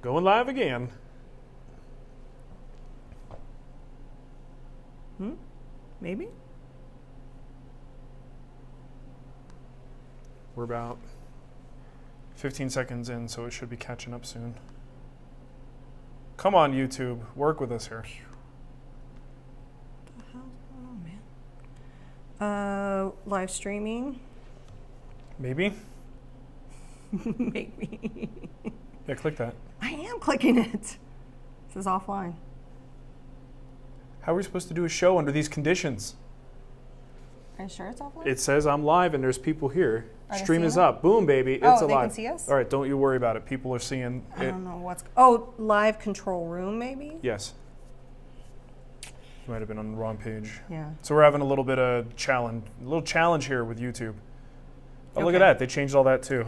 Going live again. Maybe? We're about 15 seconds in, so it should be catching up soon. Come on, YouTube. Work with us here. What the hell's going on, man? Live streaming? Maybe? Maybe. Yeah, click that. I am clicking it. This is offline. How are we supposed to do a show under these conditions? Are you sure it's offline? It says I'm live and there's people here. Are they Stream seeing is it? up. Boom, baby. It's Oh, alive. they can see us? All right, don't you worry about it. People are seeing I it. don't know what's... Oh, live control room, maybe? Yes. You might have been on the wrong page. Yeah. So we're having a little bit of challenge, here with YouTube. Oh, look Okay. at that. They changed all that too.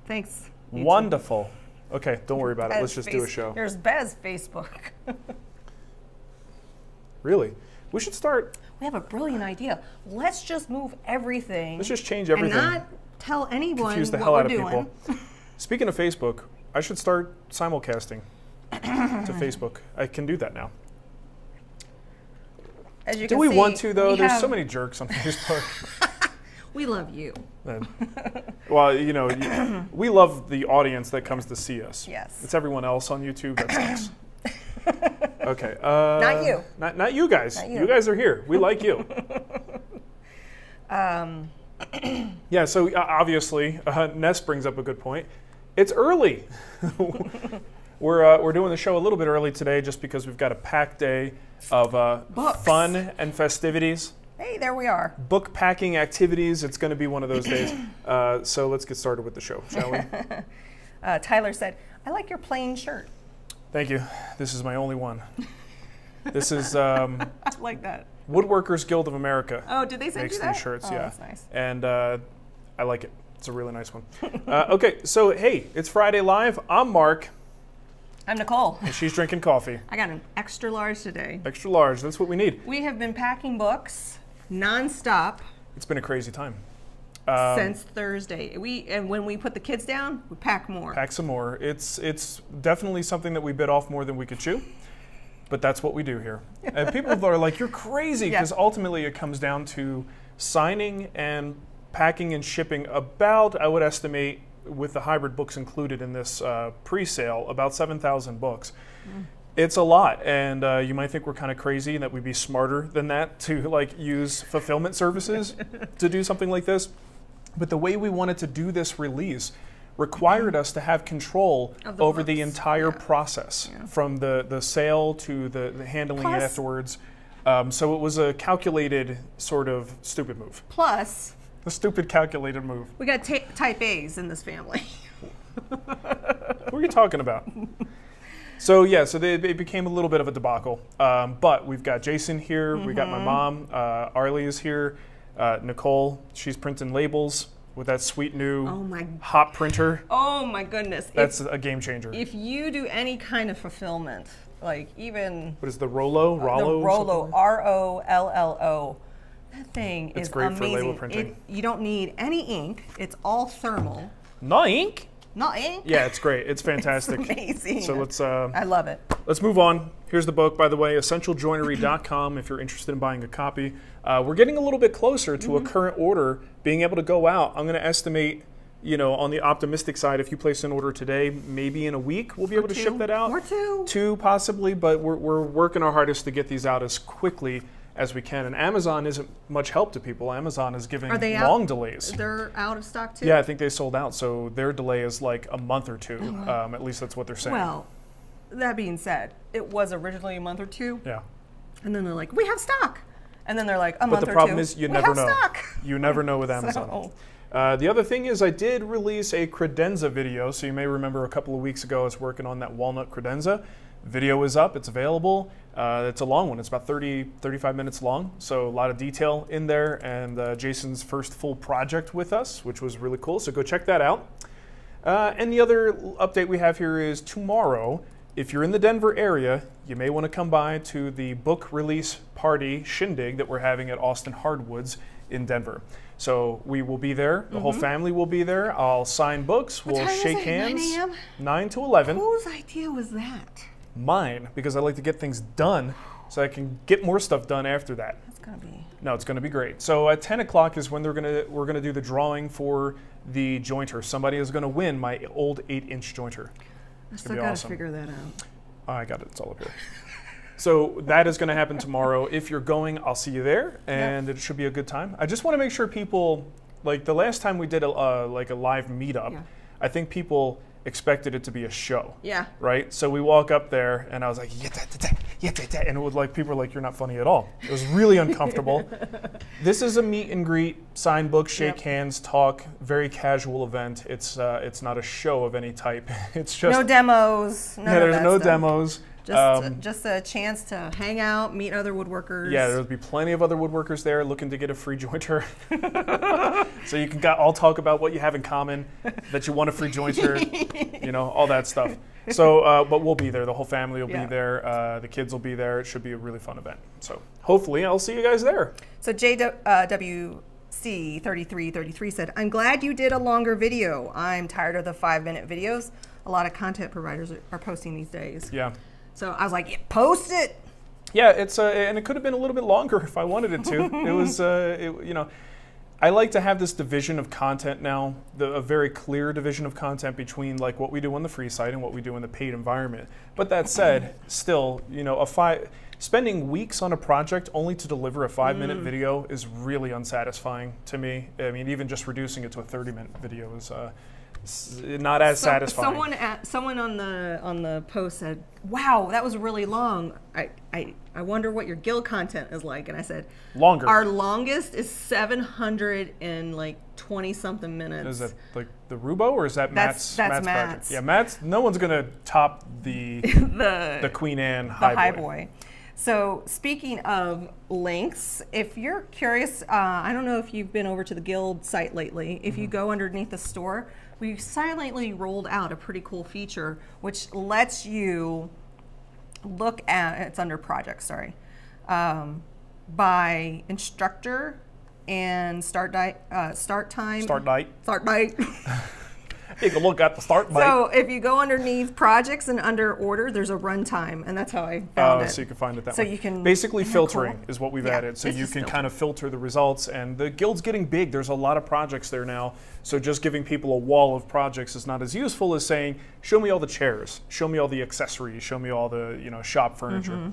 Thanks. YouTube. Wonderful. Okay, don't worry about it. Let's just do a show. There's Bez Facebook. Really? We should start. We have a brilliant idea. Let's just move everything. Let's just change everything. And not tell anyone Confuse the what hell we're out of doing. people. Speaking of Facebook, I should start simulcasting to Facebook. I can do that now. As you Do can we see, want to, though? There's have- so many jerks on Facebook. We love you. Well, you know, we love the audience that comes to see us. Yes. It's everyone else on YouTube that sucks. Okay. Not you. Not you guys. Not you. You guys are here. We like you. Yeah, so obviously, Ness brings up a good point. It's early. We're doing the show a little bit early today just because we've got a packed day of fun and festivities. Hey, there we are. Book packing activities. It's going to be one of those days. So let's get started with the show, shall we? Tyler said, I like your plain shirt. Thank you. This is my only one. This is I like that. Woodworkers Guild of America. Oh, did they send Makes you that? these shirts, Oh, yeah. that's nice. And I like it. It's a really nice one. Okay, so hey, it's Friday Live. I'm Mark, I'm Nicole. and she's drinking coffee. I got an extra large today. Extra large. That's what we need. We have been packing books nonstop It's been a crazy time. since Thursday. And when we put the kids down, we pack more. Pack some more. It's definitely something that we bit off more than we could chew. But that's what we do here. And people are like, you're crazy, because ultimately it comes down to signing and packing and shipping about, I would estimate, with the hybrid books included in this pre-sale, about 7,000 books. It's a lot, and you might think we're kind of crazy and that we'd be smarter than that to like use fulfillment services to do something like this. But the way we wanted to do this release required us to have control over the books. entire process, from the sale to the handling it afterwards. So it was a calculated sort of stupid move. Plus, A stupid calculated move. we got type A's in this family. What are you talking about? So yeah, so it became a little bit of a debacle. But we've got Jason here. We got my mom. Arlie is here. Nicole, she's printing labels with that sweet new hot printer. Oh my goodness. That's a game changer. If you do any kind of fulfillment, like even What is the Rollo? Rollo? the Rollo, ROLLO, that thing It's is great for amazing. label printing. You don't need any ink. It's all thermal. No ink? Not ink. Yeah, it's great. It's fantastic. It's amazing. So let's I love it. let's move on. Here's the book, by the way, essentialjoinery.com if you're interested in buying a copy. We're getting a little bit closer to a current order being able to go out. I'm going to estimate, you know, on the optimistic side, if you place an order today, maybe in a week we'll be able to ship that out. Or two. Two possibly, but we're working our hardest to get these out as quickly as we can. And Amazon isn't much help to people. Amazon is giving Are they long out? delays. They're out of stock too? Yeah, I think they sold out, so their delay is like a month or two. At least that's what they're saying. Well, that being said, it was originally a month or two. Yeah. And then they're like, we have stock. And then they're like, a month But or two. the problem is you we never have know. Stock. You never know with Amazon. So, The other thing is I did release a credenza video, so you may remember a couple of weeks ago I was working on that walnut credenza. Video is up, it's available. It's a long one, it's about 35 minutes long, so a lot of detail in there, and Jason's first full project with us, which was really cool, so go check that out. And the other update we have here is tomorrow, if you're in the Denver area, you may want to come by to the book release party shindig that we're having at Austin Hardwoods in Denver. So we will be there. The whole family will be there. I'll sign books. We'll shake hands. 9 a.m.? 9 to 11. Whose idea was that? Mine, because I like to get things done so I can get more stuff done after that. That's going to be... No, it's going to be great. So at 10 o'clock is when we're going to do the drawing for the jointer. Somebody is going to win my old 8-inch jointer. I still got to figure that out. I got it. It's all up here. So that is going to happen tomorrow. If you're going, I'll see you there, and it should be a good time. I just want to make sure people, like the last time we did a live meetup, I think people expected it to be a show. Yeah. Right? So we walk up there, and I was like, and it was like, people were like, you're not funny at all. It was really uncomfortable. This is a meet and greet, sign books, shake hands, talk, very casual event. It's not a show of any type. It's just... No demos. There's no demos. Just a chance to hang out, meet other woodworkers. Yeah, there'll be plenty of other woodworkers there looking to get a free jointer. So you can all talk about what you have in common, that you want a free jointer, you know, all that stuff. So, but we'll be there. The whole family will be there. The kids will be there. It should be a really fun event. So hopefully I'll see you guys there. So JWC3333 said, I'm glad you did a longer video. I'm tired of the 5-minute videos. A lot of content providers are posting these days. Yeah. So I was like, post it. Yeah, it's and it could have been a little bit longer if I wanted it to. It was, you know, I like to have this division of content now, a very clear division of content between like what we do on the free site and what we do in the paid environment. But that said, still, you know, spending weeks on a project only to deliver a 5-minute video is really unsatisfying to me. I mean, even just reducing it to a 30-minute video is not as satisfying. Someone on the post said, "Wow, that was really long. I wonder what your guild content is like." And I said, "Longer. Our longest is 720 something minutes." Is that like the Rubo, or is that Matt's project? Yeah, Matt's. No one's gonna top the the Queen Anne High Boy. So speaking of links, if you're curious, I don't know if you've been over to the Guild site lately. If you go underneath the store, we silently rolled out a pretty cool feature which lets you look at, it's under projects, sorry, by instructor and start time. Start date. You can look at the start date. So if you go underneath projects and under order, there's a runtime, and that's how I found it. So you can find it that so way. You can basically filtering is what we've added. So you can filter. kind of filter the results, and the Guild's getting big. There's a lot of projects there now. So just giving people a wall of projects is not as useful as saying, show me all the chairs, show me all the accessories, show me all the shop furniture.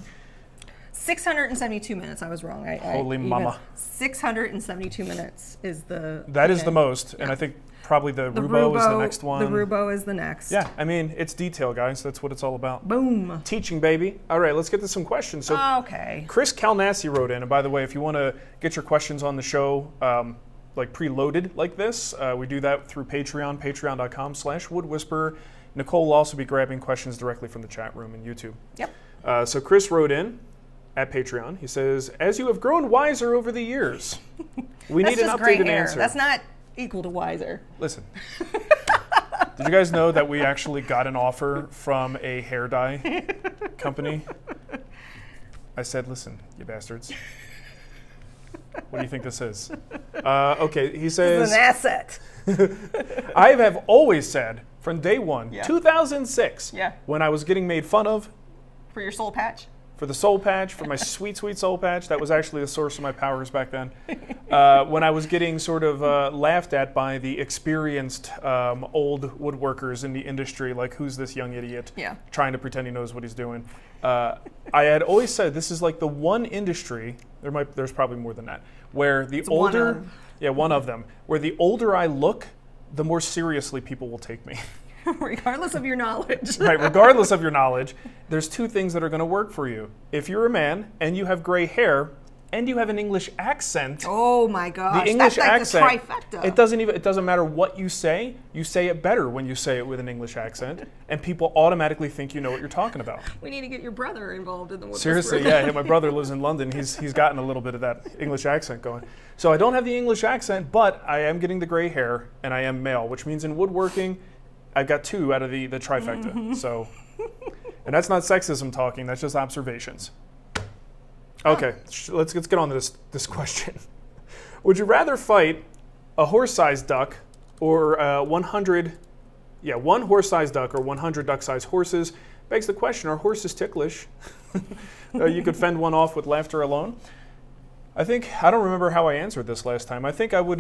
672 minutes. I was wrong. Holy mama. 672 minutes is the... That is the most, and I think probably the Rubo is the next one. The Rubo is the next. Yeah, I mean, it's detail, guys. That's what it's all about. Boom. Teaching, baby. All right, let's get to some questions. So, okay. Chris Calnassi wrote in, and by the way, if you want to get your questions on the show, like preloaded like this, we do that through Patreon, patreon.com/woodwhisperer. Nicole will also be grabbing questions directly from the chat room and YouTube. Yep. So Chris wrote in at Patreon. He says, as you have grown wiser over the years, we need an updated answer. That's not equal to wiser. Listen. Did you guys know that we actually got an offer from a hair dye company? I said, listen, you bastards. What do you think this is? Okay, he says... It's an asset. I have always said, from day one, 2006, when I was getting made fun of... For your soul patch? For the soul patch, for my sweet, sweet soul patch. That was actually the source of my powers back then. When I was getting sort of laughed at by the experienced old woodworkers in the industry, like, who's this young idiot trying to pretend he knows what he's doing? I had always said this is like the one industry, there's probably more than that, where the older, one of them, where the older I look, the more seriously people will take me. Regardless of your knowledge. Right, regardless of your knowledge, there's two things that are going to work for you. If you're a man and you have gray hair and you have an English accent. Oh my gosh, the English that's like accent, the trifecta. It doesn't matter what you say it better when you say it with an English accent, and people automatically think you know what you're talking about. We need to get your brother involved in the Woodwhisperer. Seriously, yeah, my brother lives in London. He's gotten a little bit of that English accent going. So I don't have the English accent, but I am getting the gray hair and I am male, which means in woodworking, I've got two out of the trifecta. So, and that's not sexism talking, that's just observations. Okay, let's get on to this question. Would you rather fight a horse-sized duck or one horse-sized duck or 100 duck-sized horses? Begs the question, are horses ticklish? You could fend one off with laughter alone. I don't remember how I answered this last time. I think I would,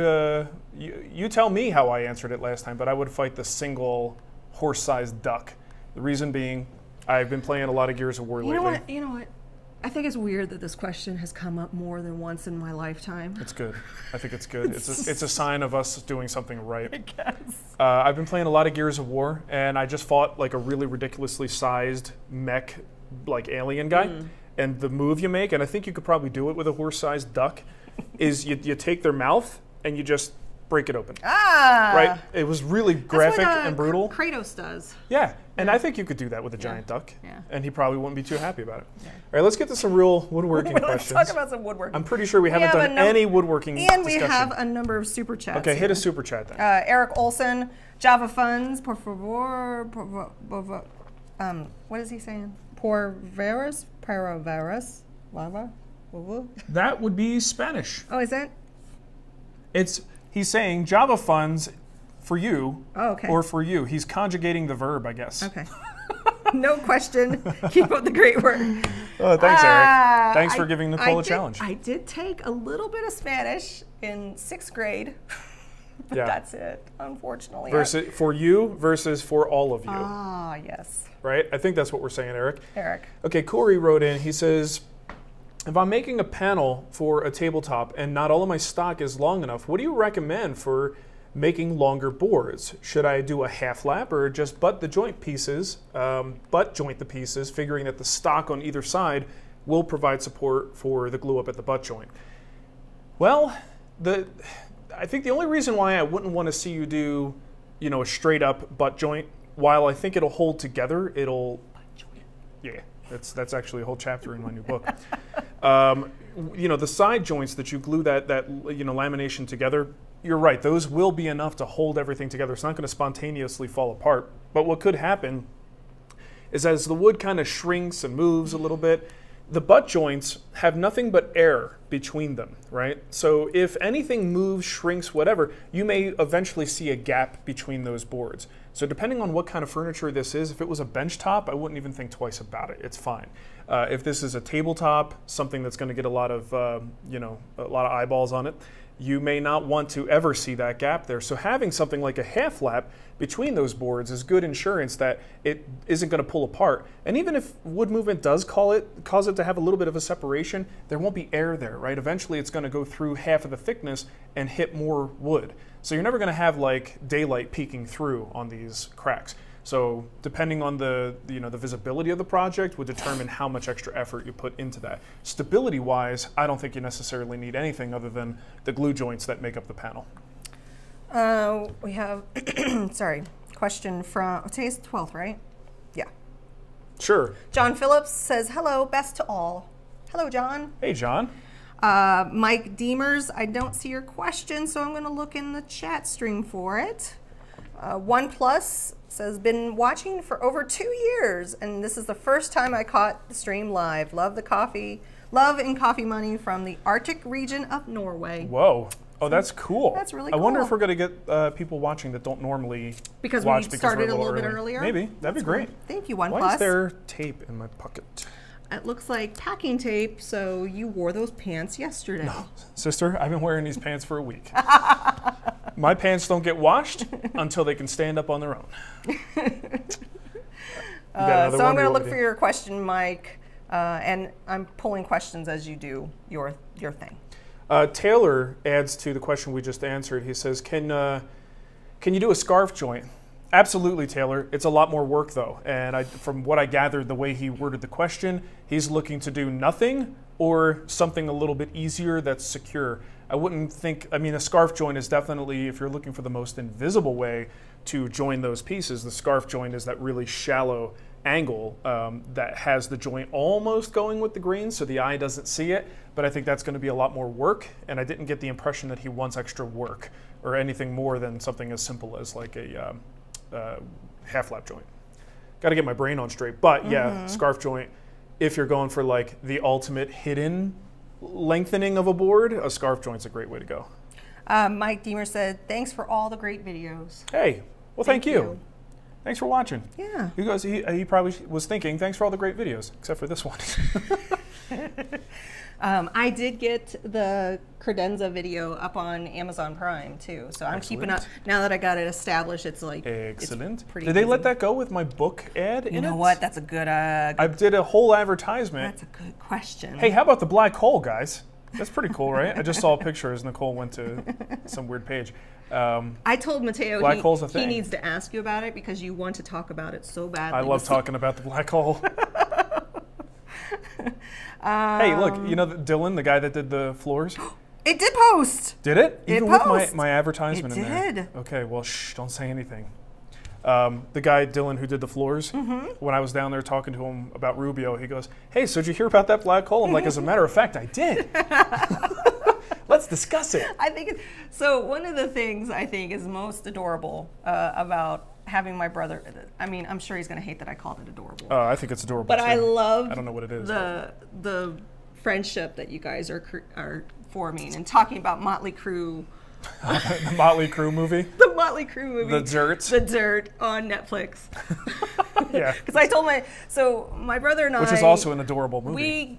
you tell me how I answered it last time, but I would fight the single horse-sized duck. The reason being, I've been playing a lot of Gears of War lately. You know what? I think it's weird that this question has come up more than once in my lifetime. It's good. I think it's good. It's a sign of us doing something right. I guess. I've been playing a lot of Gears of War, and I just fought like a really ridiculously sized mech, like alien guy. And the move you make, and I think you could probably do it with a horse-sized duck, is you take their mouth and you just break it open. Right? It was really graphic and brutal. Kratos does. Yeah, and I think you could do that with a giant duck. Yeah. And he probably wouldn't be too happy about it. Yeah. All right, let's get to some real woodworking questions. Let's talk about some woodworking. I'm pretty sure we haven't done any woodworking discussion. discussion. We have a number of super chats. Okay, hit a super chat then. Eric Olson, Java Funds, por favor, what is he saying? Porveras? Lava? That would be Spanish. Oh, is it? He's saying Java funds for you, okay. Or for you. He's conjugating the verb, I guess. Okay. No question. Keep up the great work. Oh, thanks, Eric. Thanks for giving Nicole a challenge. I did take a little bit of Spanish in 6th grade. But that's it, unfortunately. For you versus for all of you. Ah, yes. Right? I think that's what we're saying, Eric. Eric. Okay, Corey wrote in. He says, if I'm making a panel for a tabletop and not all of my stock is long enough, what do you recommend for making longer boards? Should I do a half lap or just butt joint the pieces, figuring that the stock on either side will provide support for the glue up at the butt joint? Well, I think the only reason why I wouldn't want to see you do, a straight up butt joint, while I think it'll hold together, that's actually a whole chapter in my new book. The side joints that you glue that lamination together, you're right, those will be enough to hold everything together. It's not going to spontaneously fall apart. But what could happen is as the wood kind of shrinks and moves a little bit, the butt joints have nothing but air between them, right? So if anything moves, shrinks, whatever, you may eventually see a gap between those boards. So depending on what kind of furniture this is, if it was a bench top, I wouldn't even think twice about it. It's fine. If this is a tabletop, something that's going to get a lot of eyeballs on it, you may not want to ever see that gap there. So having something like a half lap between those boards is good insurance that it isn't going to pull apart. And even if wood movement does cause it to have a little bit of a separation, there won't be air there, right? Eventually it's going to go through half of the thickness and hit more wood. So you're never going to have like daylight peeking through on these cracks. So depending on the visibility of the project would determine how much extra effort you put into that. Stability-wise, I don't think you necessarily need anything other than the glue joints that make up the panel. We have, question from, today's the 12th, right? Yeah. Sure. John Phillips says, hello, best to all. Hello, John. Hey, John. Mike Deemers, I don't see your question, so I'm going to look in the chat stream for it. OnePlus says, been watching for over 2 years, and this is the first time I caught the stream live. Love and coffee money from the Arctic region of Norway. Whoa. Oh, that's cool. That's really cool. I wonder if we're going to get people watching that don't normally because watch we started a little bit earlier. Maybe. That'd be great. Cool. Thank you, OnePlus. Why is there tape in my pocket? It looks like packing tape, so you wore those pants yesterday. No, sister, I've been wearing these pants for a week. My pants don't get washed until they can stand up on their own. So I'm going to look for your question, Mike, and I'm pulling questions as you do your thing. Taylor adds to the question we just answered. He says, can you do a scarf joint? Absolutely, Taylor. It's a lot more work, though. And from what I gathered, the way he worded the question, he's looking to do nothing or something a little bit easier that's secure. I wouldn't think, a scarf joint is definitely, if you're looking for the most invisible way to join those pieces, the scarf joint is that really shallow angle that has the joint almost going with the grain so the eye doesn't see it. But I think that's going to be a lot more work, and I didn't get the impression that he wants extra work or anything more than something as simple as like a half lap joint. Got to get my brain on straight. But yeah, scarf joint, if you're going for like the ultimate hidden lengthening of a board, a scarf joint's a great way to go. Mike Deemer said, thanks for all the great videos. Hey, well, thank you. Thanks for watching. Yeah. He goes, he probably was thinking, thanks for all the great videos, except for this one. I did get the Credenza video up on Amazon Prime too, so I'm keeping up. Now that I got it established, it's like excellent. It's pretty did they easy. let that go with my book ad in it? You know what? That's a good. I did a whole advertisement. That's a good question. Hey, how about the black hole, guys? That's pretty cool, right? I just saw a picture as Nicole went to some weird page. I told Mateo he needs to ask you about it because you want to talk about it so badly. I love talking about the black hole. Hey, look, you know Dylan, the guy that did the floors? It did post. Did it? Even with my advertisement in there? It did. Okay, well, shh, don't say anything. The guy, Dylan, who did the floors, when I was down there talking to him about Rubio, he goes, hey, so did you hear about that black hole? I'm like, as a matter of fact, I did. Let's discuss it. I think so. One of the things I think is most adorable about having my brother. I mean, I'm sure he's going to hate that I called it adorable. Oh, I think it's adorable. But too. I love. I don't know what it is. The friendship that you guys are forming and talking about Motley Crue. The Motley Crue movie. The Motley Crue movie. The Dirt. The Dirt on Netflix. Yeah. Because I told my brother and which is also an adorable movie.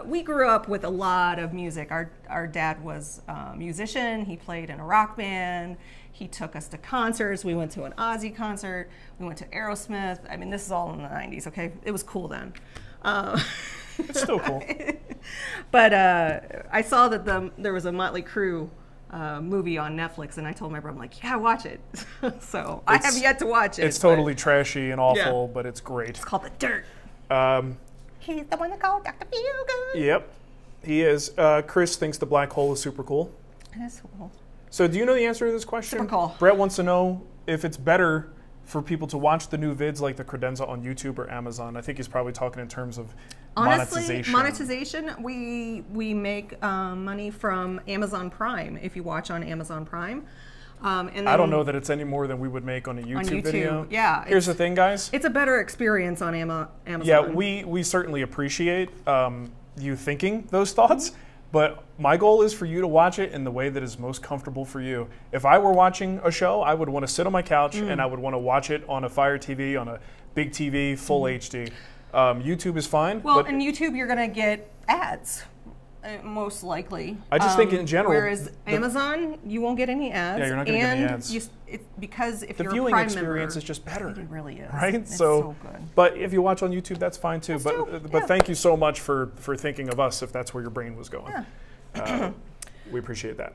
We grew up with a lot of music. Our dad was a musician. He played in a rock band. He took us to concerts. We went to an Ozzy concert. We went to Aerosmith. I mean, this is all in the 90s, okay? It was cool then. It's still cool. But I saw that there was a Motley Crue movie on Netflix, and I told my brother, I'm like, you gotta watch it. So I have yet to watch it. It's totally trashy and awful, but it's great. It's called The Dirt. He's the one that called Dr. Feelgood. Yep, he is. Chris thinks the black hole is super cool. It is cool. So do you know the answer to this question? Super cool. Brett wants to know if it's better for people to watch the new vids like the Credenza on YouTube or Amazon. I think he's probably talking in terms of monetization. We make money from Amazon Prime if you watch on Amazon Prime. And then I don't know that it's any more than we would make on a YouTube video. Yeah. Here's the thing, guys. It's a better experience on Amazon. Yeah, we certainly appreciate you thinking those thoughts. But my goal is for you to watch it in the way that is most comfortable for you. If I were watching a show, I would want to sit on my couch and I would want to watch it on a Fire TV, on a big TV, full HD. YouTube is fine. Well, in YouTube, you're going to get ads, most likely. I just think in general. Whereas Amazon, you won't get any ads. Yeah, you're not going to get any ads. Because if the you're a viewing Prime experience member, is just better. It really is. Right? It's so good. But if you watch on YouTube, that's fine too. But thank you so much for thinking of us if that's where your brain was going. Yeah. We appreciate that.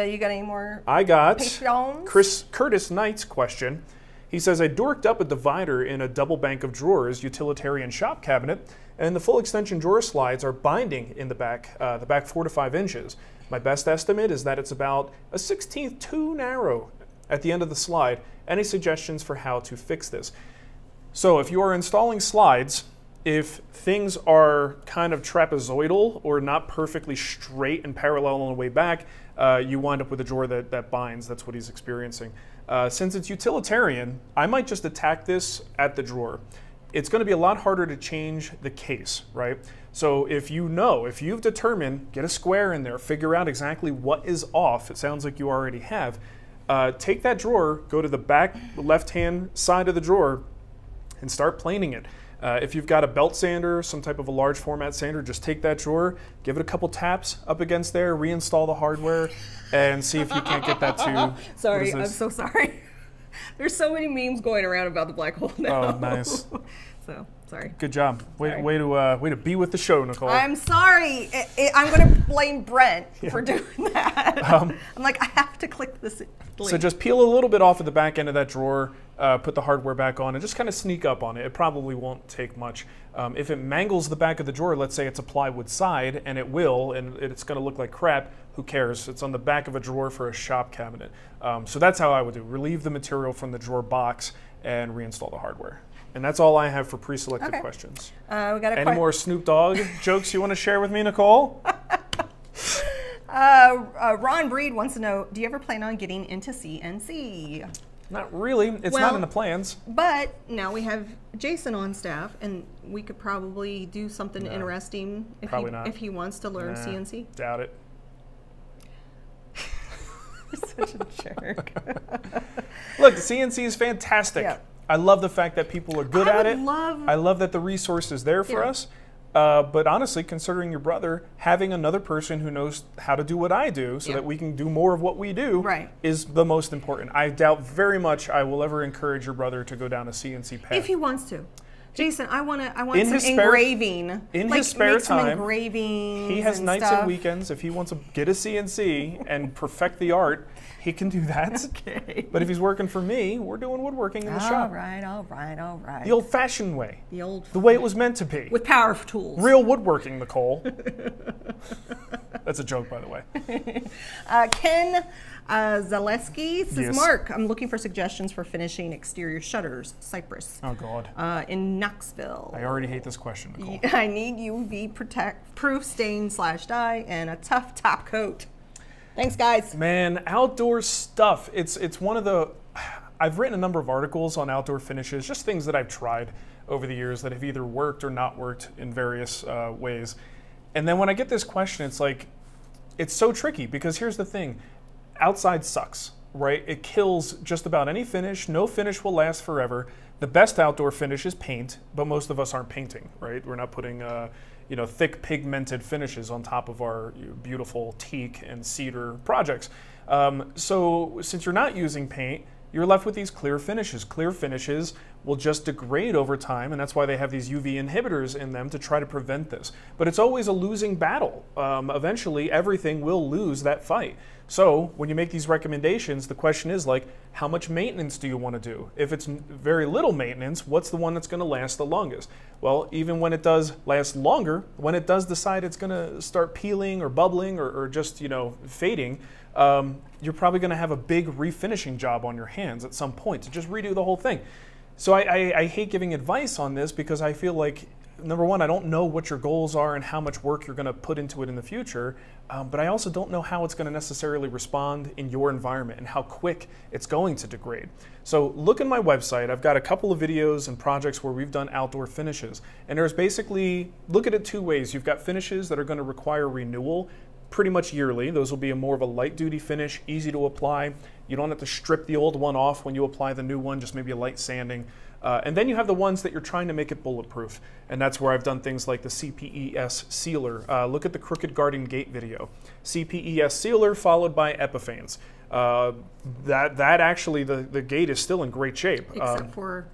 You got any more? I got Patreons? Curtis Knight's question. He says, I dorked up a divider in a double bank of drawers utilitarian shop cabinet, and the full extension drawer slides are binding in the back 4 to 5 inches. My best estimate is that it's about a 1/16 too narrow at the end of the slide. Any suggestions for how to fix this? So if you are installing slides, if things are kind of trapezoidal or not perfectly straight and parallel on the way back, you wind up with a drawer that binds. That's what he's experiencing. Since it's utilitarian, I might just attack this at the drawer. It's going to be a lot harder to change the case, right? So if you've determined, get a square in there, figure out exactly what is off. It sounds like you already have. Take that drawer, go to the back left-hand side of the drawer, and start planing it. If you've got a belt sander, some type of a large format sander, just take that drawer, give it a couple taps up against there, reinstall the hardware, and see if you can't get that to... Sorry, I'm so sorry. There's so many memes going around about the black hole now. Oh, nice. So, sorry. Good job. Way to be with the show, Nicole. I'm sorry. I'm going to blame Brent for doing that. I'm like, I have to click this link. So just peel a little bit off of the back end of that drawer, put the hardware back on, and just kind of sneak up on it. It probably won't take much. If it mangles the back of the drawer, let's say it's a plywood side, and it will, and it's going to look like crap, who cares? It's on the back of a drawer for a shop cabinet. So that's how I would do. Relieve the material from the drawer box and reinstall the hardware. And that's all I have for pre-selected questions. We got Any more Snoop Dogg jokes you want to share with me, Nicole? Ron Breed wants to know, do you ever plan on getting into CNC? Not really. It's not in the plans. But now we have Jason on staff, and we could probably do something interesting if he wants to learn CNC. Doubt it. You're such a jerk. Look, CNC is fantastic. Yeah. I love the fact that people are good at it. I love that the resource is there for us. But honestly, considering your brother, having another person who knows how to do what I do so that we can do more of what we do is the most important. I doubt very much I will ever encourage your brother to go down a CNC path. If he wants to. Jason, I want some engraving. In his spare time, some engravings he has nights and weekends. If he wants to get a CNC and perfect the art, he can do that. Okay. But if he's working for me, we're doing woodworking in the shop. All right. The old-fashioned way. The way it was meant to be. With power tools. Real woodworking, Nicole. That's a joke, by the way. Ken Zaleski says, Mark, I'm looking for suggestions for finishing exterior shutters, Cypress. Oh, God. In Knoxville. I already hate this question, Nicole. I need UV proof stain/dye and a tough top coat. Thanks, guys. Man, outdoor stuff. It's one of the... I've written a number of articles on outdoor finishes, just things that I've tried over the years that have either worked or not worked in various ways. And then when I get this question, it's like, it's so tricky because here's the thing. Outside sucks, right? It kills just about any finish. No finish will last forever. The best outdoor finish is paint, but most of us aren't painting, right? We're not putting thick pigmented finishes on top of our beautiful teak and cedar projects. So since you're not using paint, you're left with these clear finishes. Clear finishes will just degrade over time, and that's why they have these UV inhibitors in them to try to prevent this. But it's always a losing battle. Eventually, everything will lose that fight. So when you make these recommendations, the question is like, how much maintenance do you want to do? If it's very little maintenance, what's the one that's going to last the longest? Well, even when it does last longer, when it does decide it's going to start peeling or bubbling or just, fading, you're probably going to have a big refinishing job on your hands at some point to just redo the whole thing. So I hate giving advice on this because I feel like, number one, I don't know what your goals are and how much work you're going to put into it in the future, but I also don't know how it's going to necessarily respond in your environment and how quick it's going to degrade. So look at my website. I've got a couple of videos and projects where we've done outdoor finishes. And there's basically, look at it two ways. You've got finishes that are going to require renewal pretty much yearly. Those will be more of a light duty finish, easy to apply. You don't have to strip the old one off when you apply the new one, just maybe a light sanding. And then you have the ones that you're trying to make it bulletproof. And that's where I've done things like the CPES sealer. Look at the Crooked Garden Gate video. CPES sealer followed by Epiphanes. That actually, the gate is still in great shape. Except for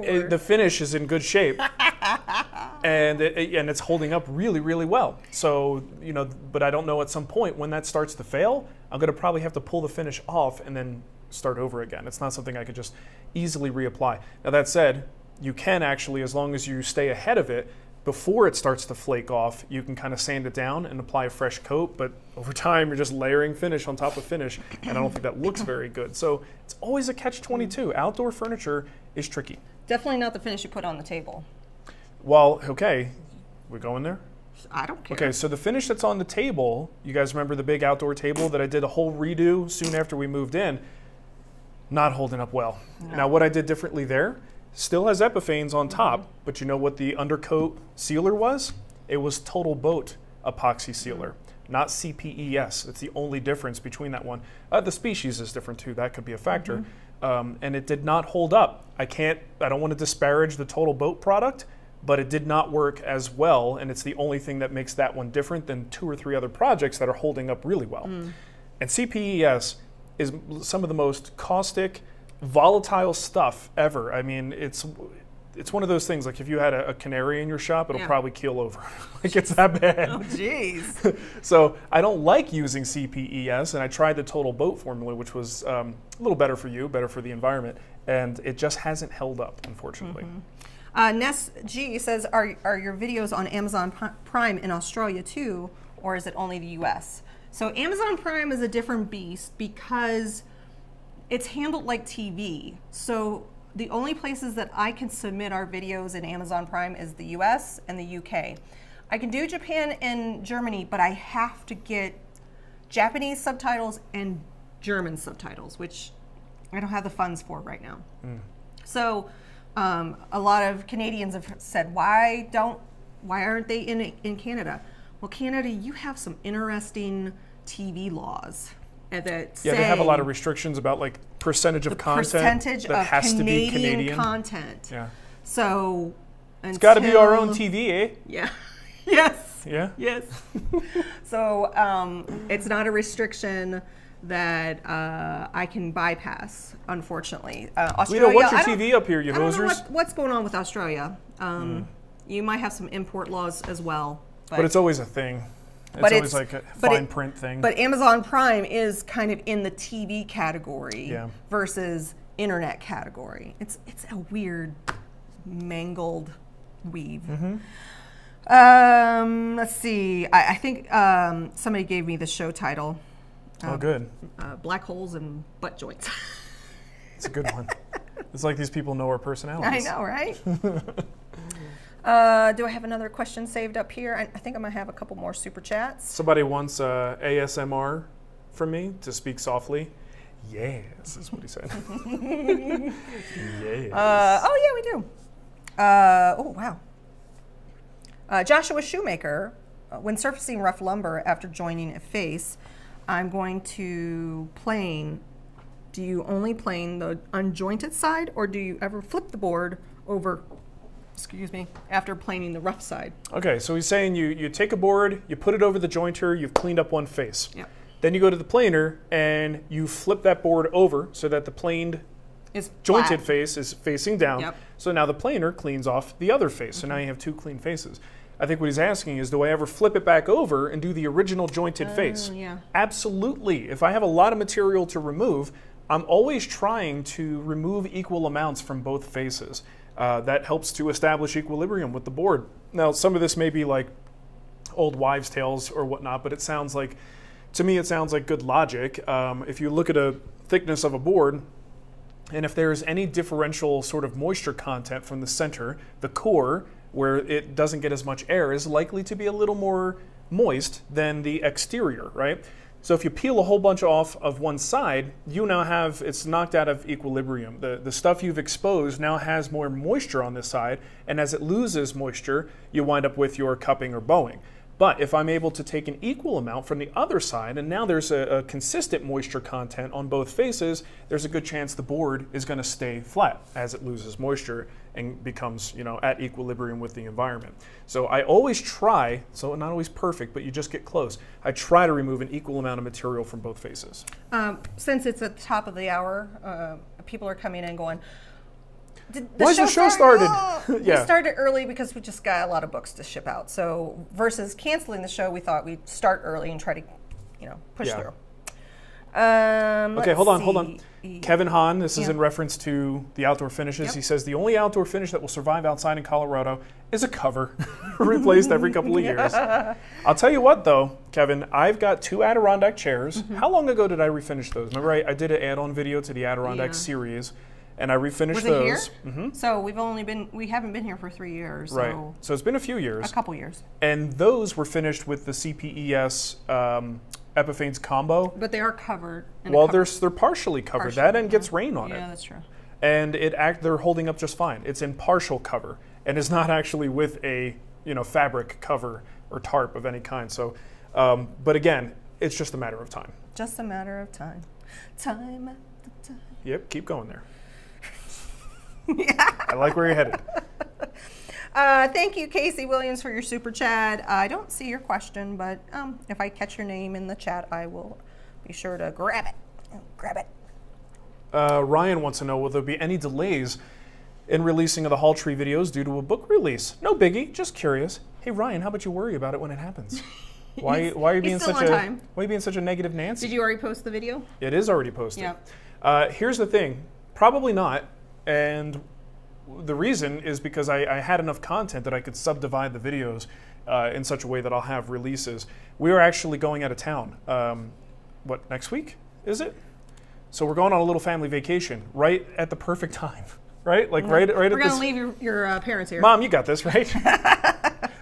the finish is in good shape. and it's holding up really, really well. So, but I don't know at some point when that starts to fail, I'm going to probably have to pull the finish off and then start over again. It's not something I could just easily reapply. Now that said, you can actually, as long as you stay ahead of it, before it starts to flake off, you can kind of sand it down and apply a fresh coat, but over time you're just layering finish on top of finish, and I don't think that looks very good. So it's always a catch-22. Outdoor furniture is tricky. Definitely not the finish you put on the table. Well, okay, we're going there? I don't care. Okay, so the finish that's on the table, you guys remember the big outdoor table that I did a whole redo soon after we moved in? Not holding up well. No. Now what I did differently there, still has Epiphanes on top, but you know what the undercoat sealer was? It was Total Boat epoxy sealer, not CPES. It's the only difference between that one. The species is different too, that could be a factor. And it did not hold up. I don't want to disparage the Total Boat product, but it did not work as well, and it's the only thing that makes that one different than 2 or 3 other projects that are holding up really well. And CPES is some of the most caustic, volatile stuff ever. I mean, it's one of those things, like if you had a canary in your shop, it'll probably keel over. Like it's that bad. Oh, jeez. So I don't like using CPES, and I tried the Total Boat formula, which was a little better for you, better for the environment, and it just hasn't held up, unfortunately. Ness G says, are your videos on Amazon Prime in Australia too, or is it only the US? So Amazon Prime is a different beast because it's handled like TV. So the only places that I can submit our videos in Amazon Prime is the US and the UK. I can do Japan and Germany, but I have to get Japanese subtitles and German subtitles, which I don't have the funds for right now. So a lot of Canadians have said, why aren't they in Canada? Well, Canada, you have some interesting TV laws that say they have a lot of restrictions about like percentage of content that has to be Canadian content. Yeah. So it's got to be our own TV, eh? Yeah. Yes. Yeah. Yes. So it's not a restriction that I can bypass, unfortunately. Australia, Lita, what's your TV up here, you hosers? I don't know what's going on with Australia. You might have some import laws as well. But it's always a thing. It's always like a fine print thing. But Amazon Prime is kind of in the TV category versus internet category. It's a weird, mangled weave. Let's see. I think somebody gave me the show title. Oh, good. Black holes and butt joints. It's a good one. It's like these people know our personalities. I know, right? Do I have another question saved up here? I think I'm going to have a couple more super chats. Somebody wants ASMR from me to speak softly. Yes, is what he said. Yes. Oh, yeah, we do. Oh, wow. Joshua Shoemaker, when surfacing rough lumber after joining a face, I'm going to plane. Do you only plane the unjointed side, or do you ever flip the board over, after planing the rough side? Okay, so he's saying you take a board, you put it over the jointer, you've cleaned up one face. Yep. Then you go to the planer and you flip that board over so that the planed jointed face is facing down. Yep. So now the planer cleans off the other face. So now you have two clean faces. I think what he's asking is, do I ever flip it back over and do the original jointed face? Yeah. Absolutely. If I have a lot of material to remove, I'm always trying to remove equal amounts from both faces. That helps to establish equilibrium with the board. Now, some of this may be like old wives' tales or whatnot, but to me, it sounds like good logic. If you look at a thickness of a board, and if there's any differential sort of moisture content from the center, the core, where it doesn't get as much air, is likely to be a little more moist than the exterior, right? So if you peel a whole bunch off of one side, you now have, it's knocked out of equilibrium. The stuff you've exposed now has more moisture on this side, and as it loses moisture, you wind up with your cupping or bowing. But if I'm able to take an equal amount from the other side, and now there's a consistent moisture content on both faces, there's a good chance the board is going to stay flat as it loses moisture and becomes, at equilibrium with the environment. So I always try, so not always perfect, but you just get close. I try to remove an equal amount of material from both faces. Since it's at the top of the hour, people are coming in going, Why's the show started? We started early because we just got a lot of books to ship out. So versus canceling the show, we thought we'd start early and try to, push through. Okay, hold on. Kevin Hahn, this is in reference to the outdoor finishes. Yep. He says the only outdoor finish that will survive outside in Colorado is a cover, replaced every couple of years. I'll tell you what, though, Kevin, I've got 2 Adirondack chairs. How long ago did I refinish those? Remember, I did an add-on video to the Adirondack series. And I refinished those. Was it here? So we haven't been here for 3 years. Right. So it's been a few years. A couple years. And those were finished with the CPES Epiphanes combo. But they are covered. Well, they're partially covered. That end gets rain on it. Yeah, that's true. And they're holding up just fine. It's in partial cover, and is not actually with a fabric cover or tarp of any kind. So, but again, it's just a matter of time. Just a matter of time. Time after time. Yep. Keep going there. I like where you're headed. Thank you, Casey Williams, for your super chat. I don't see your question, but if I catch your name in the chat, I will be sure to grab it. Ryan wants to know, will there be any delays in releasing of the Hall Tree videos due to a book release? No biggie, just curious. Hey, Ryan, how about you worry about it when it happens? Why are you being such a negative Nancy? Did you already post the video? It is already posted. Yep. Here's the thing. Probably not. And the reason is because I had enough content that I could subdivide the videos in such a way that I'll have releases. We are actually going out of town. Next week, is it? So we're going on a little family vacation right at the perfect time, right? Like right at this. We're going to leave your parents here. Mom, you got this, right?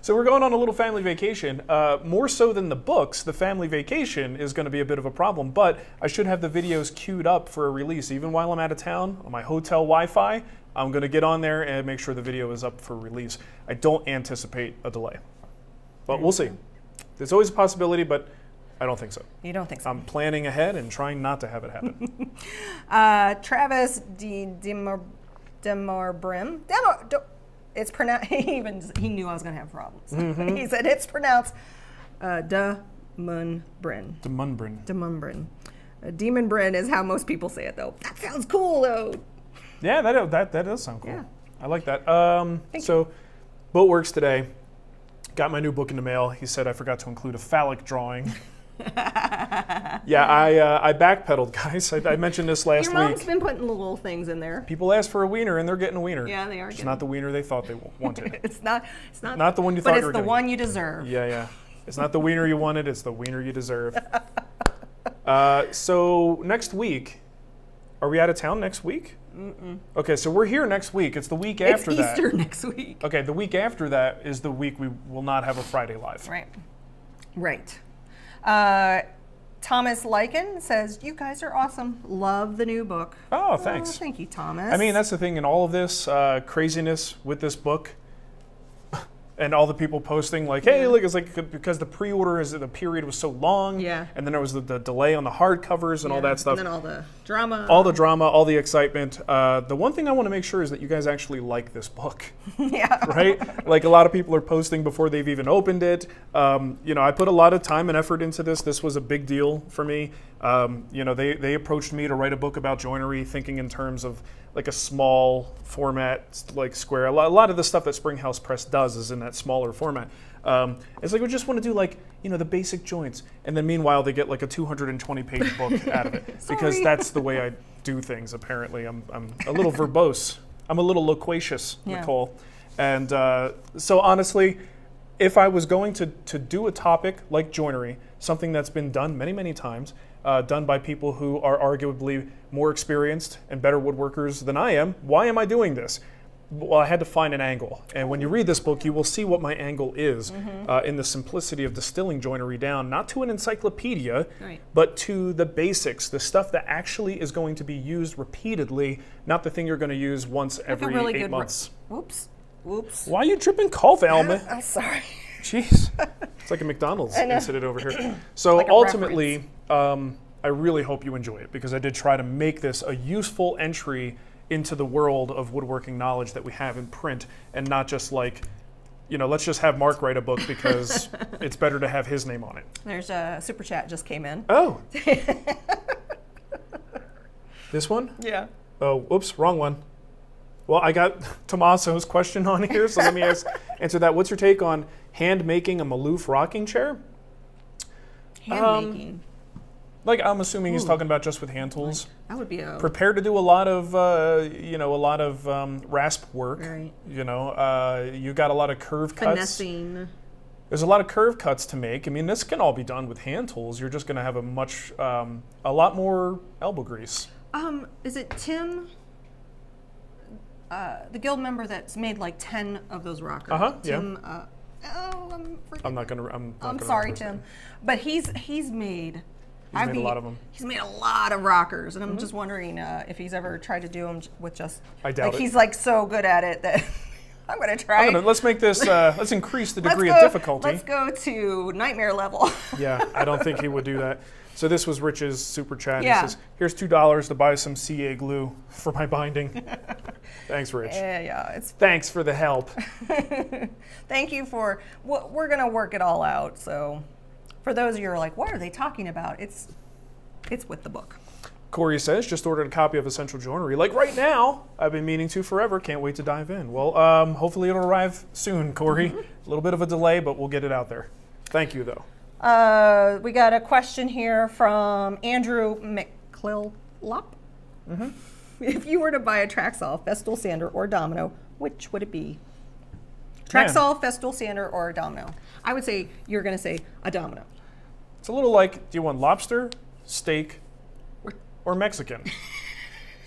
So we're going on a little family vacation. More so than the books, the family vacation is going to be a bit of a problem, but I should have the videos queued up for a release. Even while I'm out of town, on my hotel Wi-Fi, I'm going to get on there and make sure the video is up for release. I don't anticipate a delay, but we'll see. There's always a possibility, but I don't think so. You don't think so? I'm planning ahead and trying not to have it happen. Travis Demarbrim. It's pronounced. He knew I was going to have problems. Mm-hmm. He said it's pronounced Demunbrin. Demunbrin. Demon Brin is how most people say it, though. That sounds cool, though. Yeah, that does sound cool. Yeah. I like that. So, Boatworks today got my new book in the mail. He said I forgot to include a phallic drawing. Yeah, I backpedaled, guys. I mentioned this last week. Your mom's been putting little things in there. People ask for a wiener, and they're getting a wiener. Yeah, they are. It's not the wiener they thought they wanted. It's not the one you thought you were getting. But it's the one you deserve. Yeah. It's not the wiener you wanted. It's the wiener you deserve. So next week, are we out of town next week? Mm-mm. Okay, so we're here next week. It's the week after that. It's Easter next week. Okay, the week after that is the week we will not have a Friday Live. Right. Thomas Lycan says, you guys are awesome. Love the new book. Oh, thanks. Thank you, Thomas. I mean, that's the thing in all of this craziness with this book and all the people posting like, hey, look, it's like because the pre-order the period was so long. Yeah. And then there was the delay on the hardcovers and all that stuff. And then all the drama. All the excitement. The one thing I want to make sure is that you guys actually like this book. Yeah. Right? Like a lot of people are posting before they've even opened it. I put a lot of time and effort into this. This was a big deal for me. They approached me to write a book about joinery, thinking in terms of like a small format, like square. A lot of the stuff that Springhouse Press does is in that smaller format. It's like we just want to do like, the basic joints. And then meanwhile, they get like a 220-page book out of it. Because that's the way I do things, apparently. I'm a little verbose. I'm a little loquacious, Nicole. And so honestly, if I was going to do a topic like joinery, something that's been done many, many times, done by people who are arguably more experienced and better woodworkers than I am, why am I doing this? Well, I had to find an angle. And when you read this book, you will see what my angle is in the simplicity of distilling joinery down, not to an encyclopedia, but to the basics, the stuff that actually is going to be used repeatedly, not the thing you're going to use once every 8 months. Whoops. Why are you tripping cough, Alma? I'm sorry. Jeez. It's like a McDonald's incident over here. So like ultimately, I really hope you enjoy it because I did try to make this a useful entry into the world of woodworking knowledge that we have in print and not just like, let's just have Mark write a book because it's better to have his name on it. There's a super chat just came in. Oh. This one? Yeah. Oh, oops, wrong one. Well, I got Tommaso's question on here, so let me answer that. What's your take on hand making a Maloof rocking chair? Hand making? Like I'm assuming he's talking about just with hand tools. That would be prepared to do a lot of rasp work. Right. You got a lot of curve cuts. Finessing. There's a lot of curve cuts to make. I mean, this can all be done with hand tools. You're just going to have a lot more elbow grease. Is it Tim? The guild member that's made like 10 of those rockers. Tim. Yeah. I'm sorry, Tim, but he's made. He's made a lot of them. He's made a lot of rockers, and I'm just wondering if he's ever tried to do them with just. I doubt it. He's like so good at it that I'm gonna try. Let's make this. Let's increase the degree of difficulty. Let's go to nightmare level. Yeah, I don't think he would do that. So this was Rich's super chat. Yeah. He says, "Here's $2 to buy some CA glue for my binding." Thanks, Rich. Yeah. Thanks for the help. Thank you for. We're gonna work it all out. So. For those of you who are like, what are they talking about? It's with the book. Corey says, just ordered a copy of Essential Joinery. Like right now, I've been meaning to forever. Can't wait to dive in. Well, hopefully it'll arrive soon, Corey. A little bit of a delay, but we'll get it out there. Thank you, though. We got a question here from Andrew McClillop. If you were to buy a tracksaw, Festool sander, or domino, which would it be? Tracksaw, Festool sander, or a domino? I would say you're going to say a domino. It's a little like, do you want lobster, steak, or Mexican?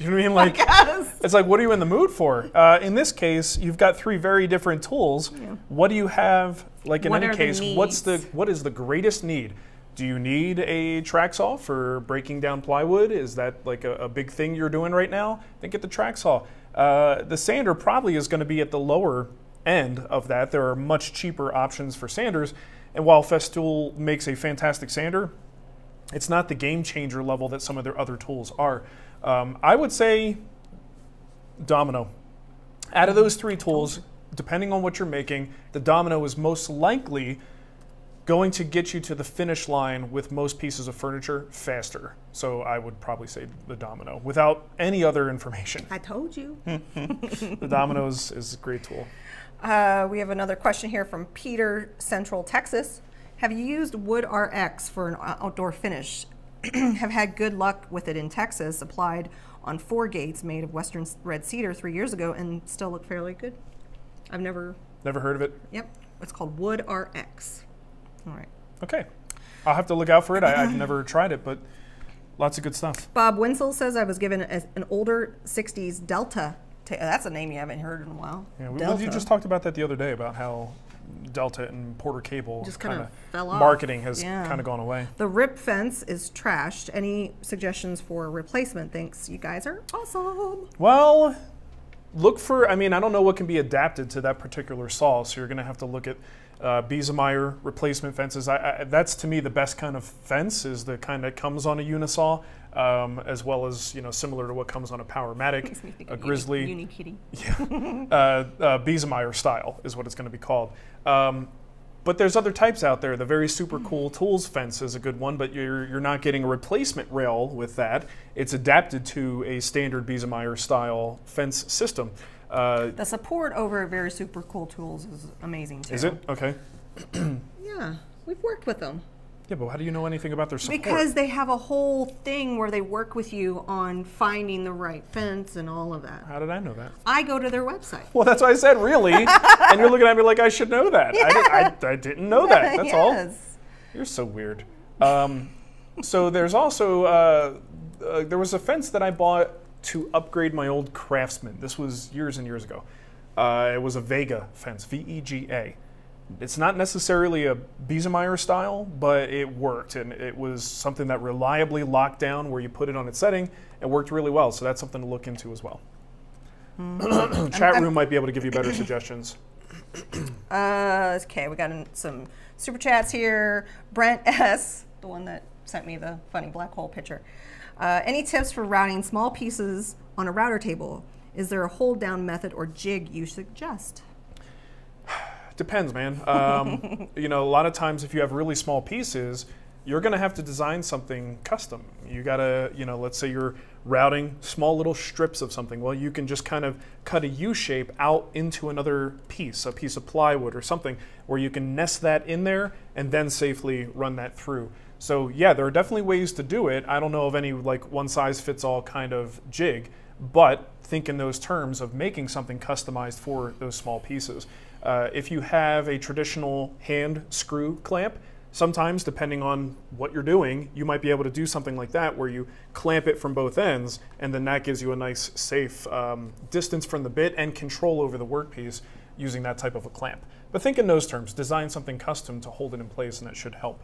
You know what I mean? Like, it's like, what are you in the mood for? In this case, you've got 3 very different tools. Yeah. What do you have? Like in any case, what is the greatest need? Do you need a tracksaw for breaking down plywood? Is that like a big thing you're doing right now? Then get the tracksaw. The sander probably is going to be at the lower end of that. There are much cheaper options for sanders. And while Festool makes a fantastic sander, it's not the game changer level that some of their other tools are. I would say domino. Out of those 3 tools, depending on what you're making, the domino is most likely going to get you to the finish line with most pieces of furniture faster. So I would probably say the domino without any other information. I told you. The domino is a great tool. We have another question here from Peter, Central Texas. Have you used WoodRX for an outdoor finish? Have had good luck with it in Texas, applied on 4 gates made of Western red cedar 3 years ago and still look fairly good. I've never heard of it. Yep. It's called WoodRX. All right. Okay. I'll have to look out for it. I've never tried it, but lots of good stuff. Bob Winsel says I was given an older 60s Delta. That's a name you haven't heard in a while. Yeah, you just talked about that the other day about how Delta and Porter Cable just kind of fell off. Marketing has kind of gone away. The rip fence is trashed. Any suggestions for replacement? Thanks. You guys are awesome. Well, look for, I don't know what can be adapted to that particular saw, so you're going to have to look at Biesemeyer replacement fences. That's to me the best kind of fence is the kind that comes on a unisaw, as well as similar to what comes on a Powermatic, a Grizzly. Uni-kitty. Yeah, Biesemeyer style is what it's going to be called. But there's other types out there. The very super cool tools fence is a good one, but you're not getting a replacement rail with that. It's adapted to a standard Biesemeyer style fence system. The support over Very Super Cool Tools is amazing too. Is it? Okay. Yeah, we've worked with them. Yeah, but how do you know anything about their support? Because they have a whole thing where they work with you on finding the right fence and all of that. How did I know that? I go to their website. Well, that's what I said, really. And you're looking at me like I should know that. Yeah. I didn't know that, that's all. You're so weird. So there's also, there was a fence that I bought to upgrade my old Craftsman. This was years and years ago. It was a Vega fence, V-E-G-A. It's not necessarily a Biesemeyer style, but it worked, and it was something that reliably locked down where you put it on its setting and worked really well, so that's something to look into as well. Chat room might be able to give you better suggestions. Okay, we got some super chats here. Brent S., the one that sent me the funny black hole picture. Any tips for routing small pieces on a router table? Is there a hold down method or jig you suggest? Depends, man. A lot of times if you have really small pieces, you're going to have to design something custom. You got to, let's say you're routing small little strips of something. Well, you can just kind of cut a U shape out into another piece, a piece of plywood or something, where you can nest that in there and then safely run that through. So yeah, there are definitely ways to do it. I don't know of any like one size fits all kind of jig, but think in those terms of making something customized for those small pieces. If you have a traditional hand screw clamp, sometimes depending on what you're doing, you might be able to do something like that where you clamp it from both ends, and then that gives you a nice safe distance from the bit and control over the workpiece using that type of a clamp. But think in those terms, design something custom to hold it in place, and that should help.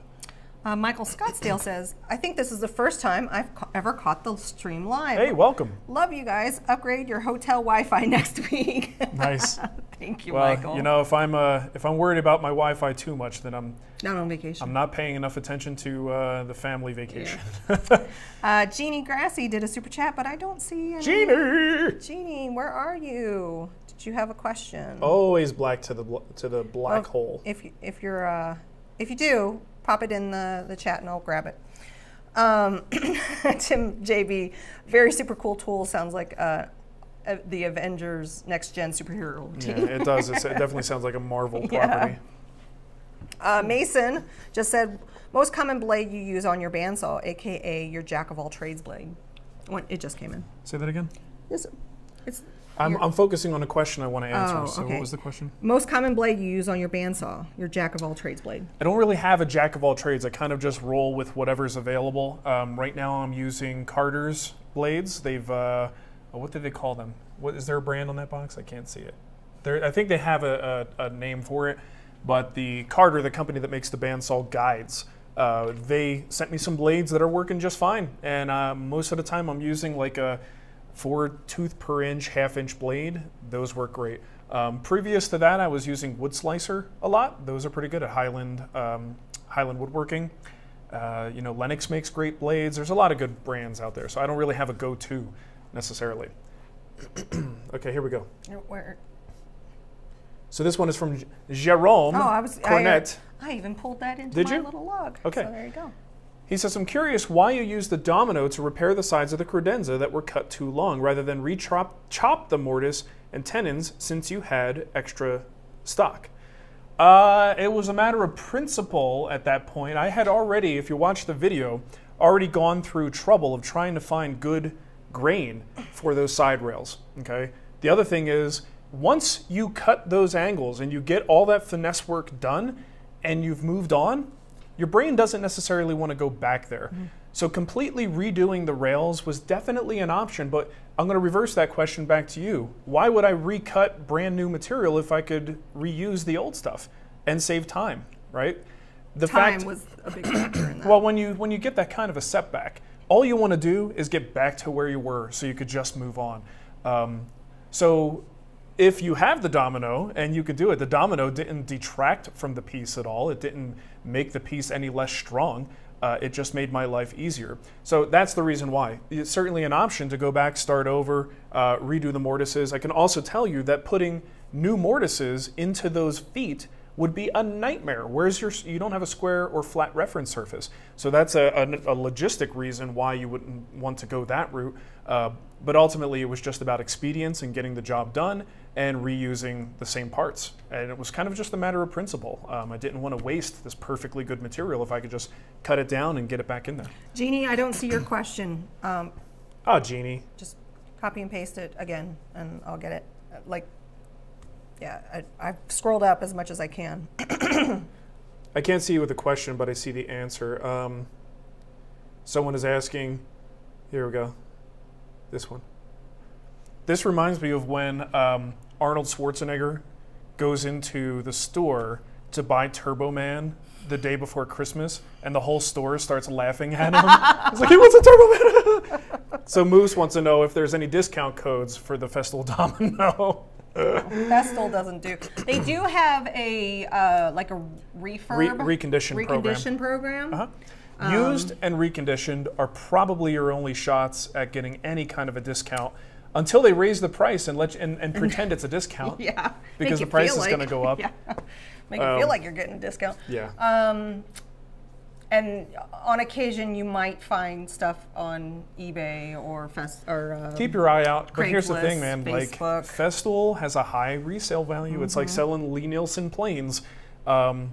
Michael Scottsdale says, I think this is the first time I've ever caught the stream live. Hey, welcome. Love you guys. Upgrade your hotel Wi-Fi next week. Nice. Thank you, well, Michael. If I'm worried about my Wi-Fi too much, then I'm not on vacation. I'm not paying enough attention to the family vacation. Yeah. Jeannie Grassy did a super chat, but I don't see any. Jeannie, where are you? Did you have a question? Always black to the black hole. If you do, pop it in the chat and I'll grab it. Tim JB, very super cool tool. Sounds like the Avengers Next Gen superhero team. Yeah, it does. It definitely sounds like a Marvel property. Mason just said, most common blade you use on your bandsaw, aka your jack of all trades blade. It just came in. Say that again. I'm focusing on a question I want to answer. So what was the question? Most common blade you use on your bandsaw, your jack of all trades blade. I don't really have a jack of all trades. I kind of just roll with whatever's available. Right now I'm using Carter's blades. They've what do they call them? What is there a brand on that box? I can't see it. I think they have a name for it, but the Carter, the company that makes the bandsaw guides, they sent me some blades that are working just fine. And most of the time I'm using like a 4 tooth per inch, 1/2 inch blade. Those work great. Previous to that, I was using Wood Slicer a lot. Those are pretty good at Highland Woodworking. Lennox makes great blades. There's a lot of good brands out there, so I don't really have a go-to necessarily. Okay, here we go. Where? So this one is from Jerome Cornette. I even pulled that into Did my you? little log. Okay. So there you go. He says, I'm curious why you use the domino to repair the sides of the credenza that were cut too long, rather than chop the mortise and tenons since you had extra stock. It was a matter of principle at that point. I had already, if you watch the video, already gone through trouble of trying to find good grain for those side rails. Okay. The other thing is, once you cut those angles and you get all that finesse work done and you've moved on, your brain doesn't necessarily want to go back there. Mm-hmm. So completely redoing the rails was definitely an option, but I'm going to reverse that question back to you. Why would I recut brand new material if I could reuse the old stuff and save time, right? Time was a big factor in that. Well, when you get that kind of a setback, all you want to do is get back to where you were so you could just move on. So if you have the domino and you could do it, the domino didn't detract from the piece at all. It didn't make the piece any less strong. It just made my life easier. So that's the reason why. It's certainly an option to go back, start over, redo the mortises. I can also tell you that putting new mortises into those feet would be a nightmare. Whereas you don't have a square or flat reference surface. So that's a logistic reason why you wouldn't want to go that route. But ultimately, it was just about expedience and getting the job done and reusing the same parts. And it was kind of just a matter of principle. I didn't want to waste this perfectly good material if I could just cut it down and get it back in there. Jeannie, I don't see your question. Jeannie. Just copy and paste it again, and I'll get it. I've scrolled up as much as I can. I can't see you with the question, but I see the answer. Someone is asking, here we go, this one. This reminds me of when Arnold Schwarzenegger goes into the store to buy Turbo Man the day before Christmas, and the whole store starts laughing at him. He's like, he wants a Turbo Man! So Moose wants to know if there's any discount codes for the Festool Domino. Festool doesn't do. They do have a recondition program. Uh-huh. Used and reconditioned are probably your only shots at getting any kind of a discount until they raise the price and pretend it's a discount. Yeah, because the price is going to go up. Yeah. Make it feel like you're getting a discount. Yeah. And on occasion, you might find stuff on eBay or keep your eye out. But here's the Craigslist, thing, man. Facebook. Like Festool has a high resale value. Mm-hmm. It's like selling Lee Nielsen planes. A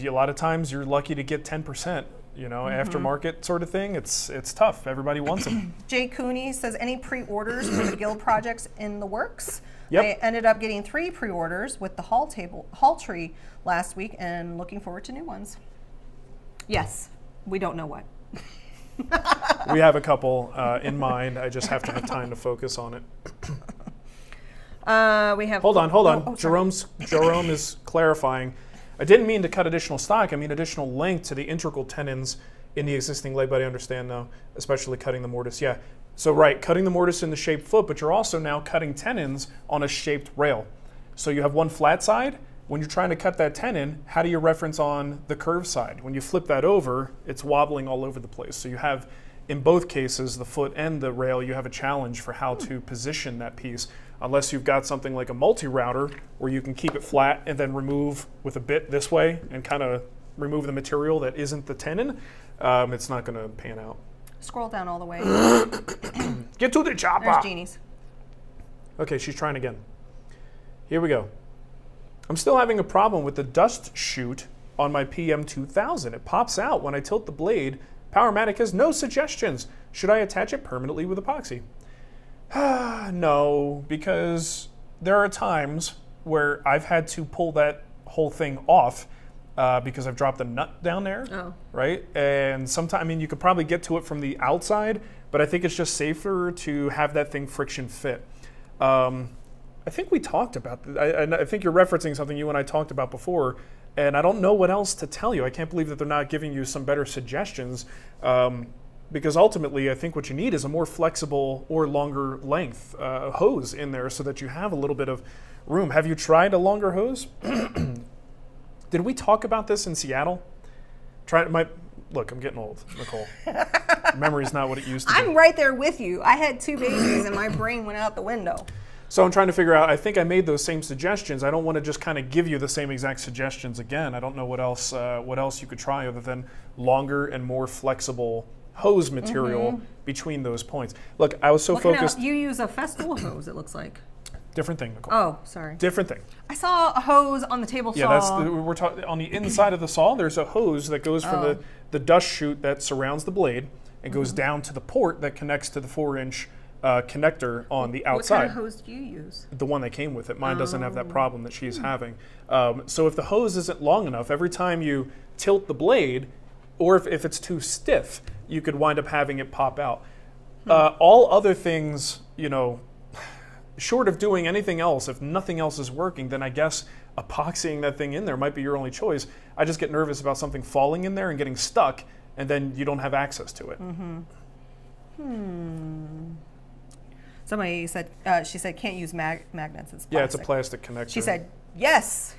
lot of times, you're lucky to get 10%. Aftermarket sort of thing. It's tough. Everybody wants them. Jay Cooney says, any pre-orders for the guild projects in the works? Yep. I ended up getting 3 pre-orders with the hall tree last week, and looking forward to new ones. Yes, we don't know what. We have a couple in mind. I just have to have time to focus on it. We have. Hold on. Jerome is clarifying. I didn't mean to cut additional stock. I mean additional length to the integral tenons in the existing leg, but I understand now, especially cutting the mortise. Yeah. So right, cutting the mortise in the shaped foot, but you're also now cutting tenons on a shaped rail. So you have one flat side. When you're trying to cut that tenon, how do you reference on the curved side? When you flip that over, it's wobbling all over the place. So you have, in both cases, the foot and the rail, you have a challenge for how to position that piece. Unless you've got something like a multi-router where you can keep it flat and then remove with a bit this way and kind of remove the material that isn't the tenon, it's not going to pan out. Scroll down all the way. Get to the chopper. There's Jeannie's. Okay, she's trying again. Here we go. I'm still having a problem with the dust chute on my PM2000. It pops out when I tilt the blade. Powermatic has no suggestions. Should I attach it permanently with epoxy? No, because there are times where I've had to pull that whole thing off because I've dropped the nut down there, right? And sometimes, I mean, you could probably get to it from the outside, but I think it's just safer to have that thing friction fit. I think we talked about that. I think you're referencing something you and I talked about before, and I don't know what else to tell you. I can't believe that they're not giving you some better suggestions, because ultimately I think what you need is a more flexible or longer length hose in there so that you have a little bit of room. Have you tried a longer hose? Did we talk about this in Seattle? Look, I'm getting old, Nicole. Memory's not what it used to be. I'm right there with you. I had 2 babies and my brain went out the window. So I'm trying to figure out, I think I made those same suggestions. I don't want to just kind of give you the same exact suggestions again. I don't know what else you could try other than longer and more flexible hose material between those points. Look, I was so focused. You use a Festool hose, it looks like. Different thing, Nicole. Oh, sorry. Different thing. I saw a hose on the table saw. Yeah, we're talking on the inside of the saw. There's a hose that goes from the dust chute that surrounds the blade and goes down to the port that connects to the 4-inch connector on the outside. What kind of hose do you use? The one that came with it. Mine doesn't have that problem that she's having. So if the hose isn't long enough, every time you tilt the blade, or if it's too stiff, you could wind up having it pop out. All other things, short of doing anything else, if nothing else is working, then I guess epoxying that thing in there might be your only choice. I just get nervous about something falling in there and getting stuck, and then you don't have access to it. Somebody said, she said, can't use magnets. It's plastic. Yeah, it's a plastic connector. She said, yes.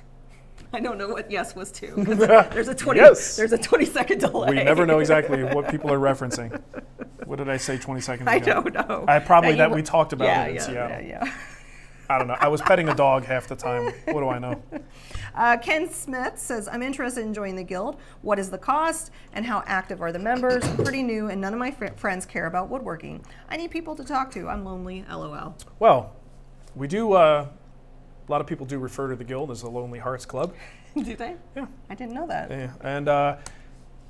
I don't know what yes was to. There's a 20-second delay. We never know exactly what people are referencing. What did I say 20 seconds ago? I don't know. We talked about it in Seattle. Yeah. I don't know. I was petting a dog half the time. What do I know? Ken Smith says, I'm interested in joining the guild. What is the cost and how active are the members? I'm pretty new and none of my friends care about woodworking. I need people to talk to. I'm lonely, LOL. Well, we do, a lot of people do refer to the guild as the Lonely Hearts Club. Do they? Yeah. I didn't know that. Yeah. And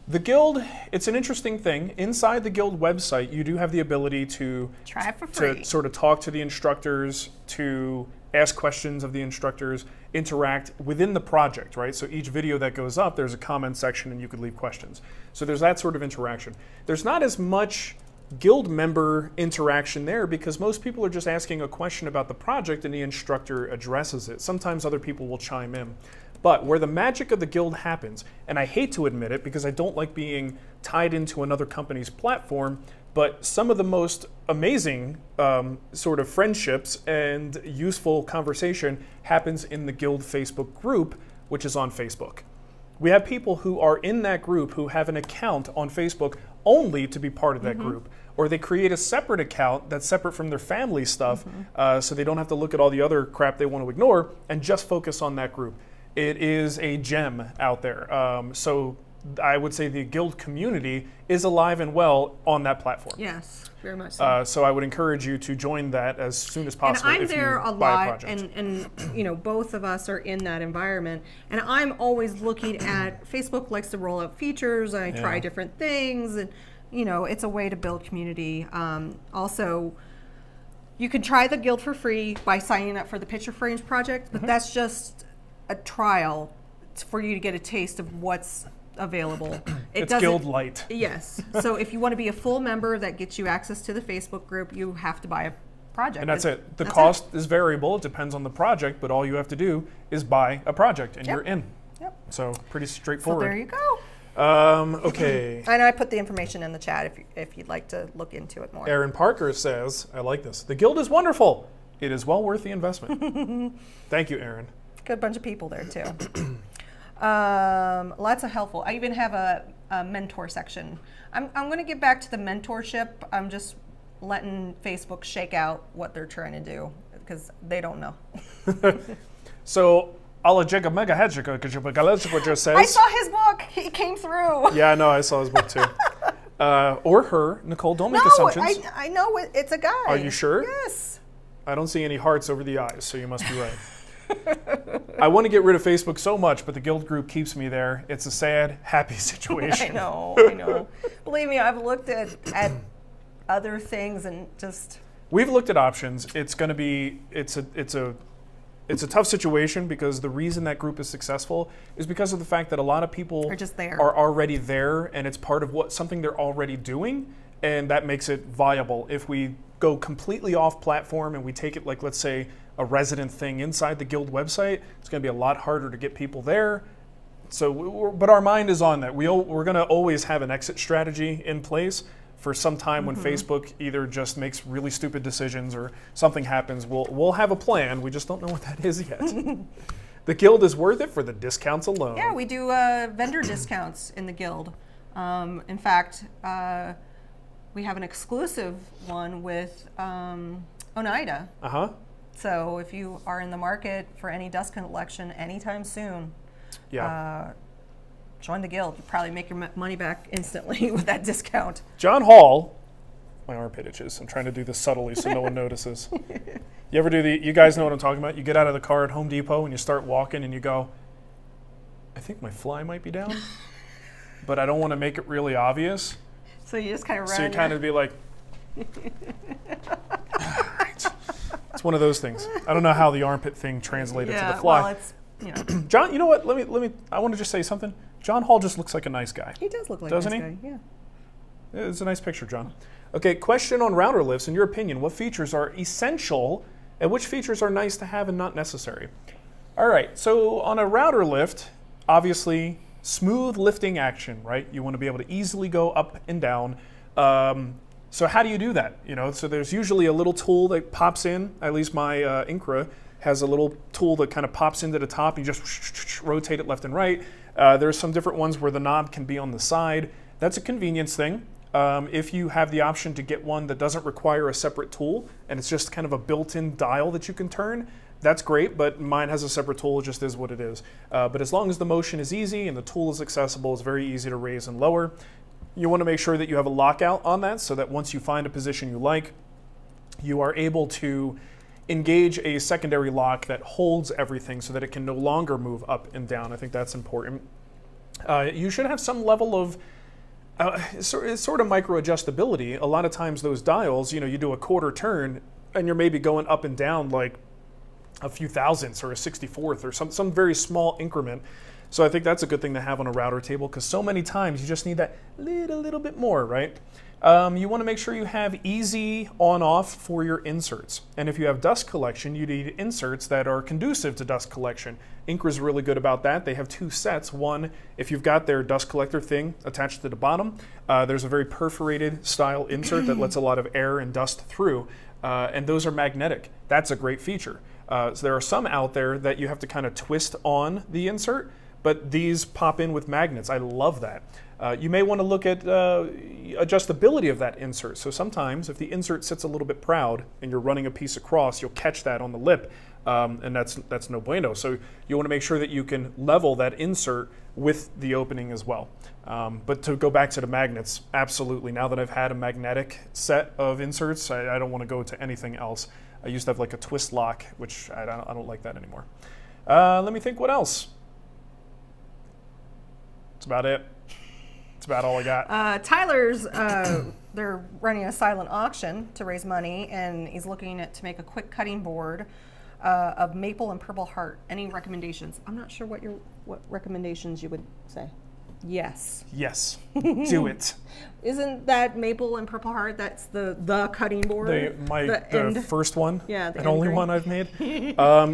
the guild, it's an interesting thing. Inside the guild website, you do have the ability to try it for free. To sort of talk to the instructors, to ask questions of the instructors, interact within the project, right? So each video that goes up, there's a comment section and you could leave questions. So there's that sort of interaction. There's not as much guild member interaction there because most people are just asking a question about the project and the instructor addresses it. Sometimes other people will chime in. But where the magic of the guild happens, and I hate to admit it because I don't like being tied into another company's platform, but some of the most amazing sort of friendships and useful conversation happens in the guild Facebook group, which is on Facebook. We have people who are in that group who have an account on Facebook only to be part of that group. Or they create a separate account that's separate from their family stuff so they don't have to look at all the other crap they want to ignore and just focus on that group. It is a gem out there. So I would say the guild community is alive and well on that platform. Yes, very much so. So I would encourage you to join that as soon as possible. And I'm there a lot, and you know, both of us are in that environment. And I'm always looking at, Facebook likes to roll out features. I try different things, and you know, it's a way to build community. Also, you can try the guild for free by signing up for the Picture Frames project, but that's just a trial for you to get a taste of what's available. It's Guild Light. Yes. So if you want to be a full member that gets you access to the Facebook group, you have to buy a project. And that's it. The cost is variable. It depends on the project, but all you have to do is buy a project and you're in. Yep. So pretty straightforward. So there you go. Okay. And I put the information in the chat if you'd like to look into it more. Aaron Parker says, I like this. The guild is wonderful. It is well worth the investment. Thank you, Aaron. Good bunch of people there too. Lots of helpful. I even have a mentor section. I'm going to get back to the mentorship. I'm just letting Facebook shake out what they're trying to do because they don't know. So, just says. I saw his book. He came through. Yeah, I know. I saw his book too. Or her. Nicole, don't make assumptions. I know it's a guy. Are you sure? Yes. I don't see any hearts over the eyes, so you must be right. I want to get rid of Facebook so much, but the guild group keeps me there. It's a sad, happy situation. I know. Believe me, I've looked at other things and just. We've looked at options. It's going to be, it's a it's a tough situation because the reason that group is successful is because of the fact that a lot of people are already there, and it's part of something they're already doing, and that makes it viable. If we go completely off platform and we take it like, let's say, a resident thing inside the guild website, it's going to be a lot harder to get people there. So, but our mind is on that. We're going to always have an exit strategy in place for some time when Facebook either just makes really stupid decisions or something happens. We'll have a plan. We just don't know what that is yet. The guild is worth it for the discounts alone. Yeah, we do vendor discounts in the guild. In fact, we have an exclusive one with Oneida. So if you are in the market for any dust collection anytime soon, join the guild. You probably make your money back instantly with that discount. John Hall, my armpit itches. I'm trying to do this subtly so no one notices. You ever do you guys know what I'm talking about? You get out of the car at Home Depot and you start walking and you go, I think my fly might be down, but I don't want to make it really obvious. So you just kind of run. So you kind of be like, it's one of those things. I don't know how the armpit thing translated to the fly. Well, it's, John, you know what? Let me. I want to just say something. John Hall just looks like a nice guy. He does look like Doesn't a nice he? guy. Yeah. It's a nice picture, John. Okay, question on router lifts. In your opinion, what features are essential and which features are nice to have and not necessary? All right, so on a router lift, obviously, smooth lifting action, right? You want to be able to easily go up and down. So how do you do that? So there's usually a little tool that pops in. At least my Incra has a little tool that kind of pops into the top. You just rotate it left and right. There's some different ones where the knob can be on the side. That's a convenience thing. If you have the option to get one that doesn't require a separate tool and it's just kind of a built-in dial that you can turn, that's great, but mine has a separate tool. It just is what it is. But as long as the motion is easy and the tool is accessible, it's very easy to raise and lower. You want to make sure that you have a lockout on that so that once you find a position you like, you are able to engage a secondary lock that holds everything so that it can no longer move up and down. I think that's important. You should have some level of sort of micro adjustability. A lot of times those dials, you do a quarter turn and you're maybe going up and down like a few thousandths or a 64th or some very small increment. So I think that's a good thing to have on a router table because so many times you just need that little bit more, right? You want to make sure you have easy on-off for your inserts. And if you have dust collection, you need inserts that are conducive to dust collection. Incra's really good about that. They have two sets. One, if you've got their dust collector thing attached to the bottom, there's a very perforated style insert that lets a lot of air and dust through. And those are magnetic. That's a great feature. So there are some out there that you have to kind of twist on the insert, but these pop in with magnets. I love that. You may want to look at adjustability of that insert. So sometimes if the insert sits a little bit proud and you're running a piece across, you'll catch that on the lip, and that's no bueno. So you want to make sure that you can level that insert with the opening as well. But to go back to the magnets, absolutely. Now that I've had a magnetic set of inserts, I don't want to go to anything else. I used to have like a twist lock, which I don't like that anymore. Let me think what else. That's about it. That's about all I got. Tyler's, they're running a silent auction to raise money, and he's looking to make a quick cutting board of maple and purple heart. Any recommendations? I'm not sure what recommendations you would say. Yes. Yes. Do it. Isn't that maple and purple heart? That's the cutting board. The first one. Yeah. And only one I've made.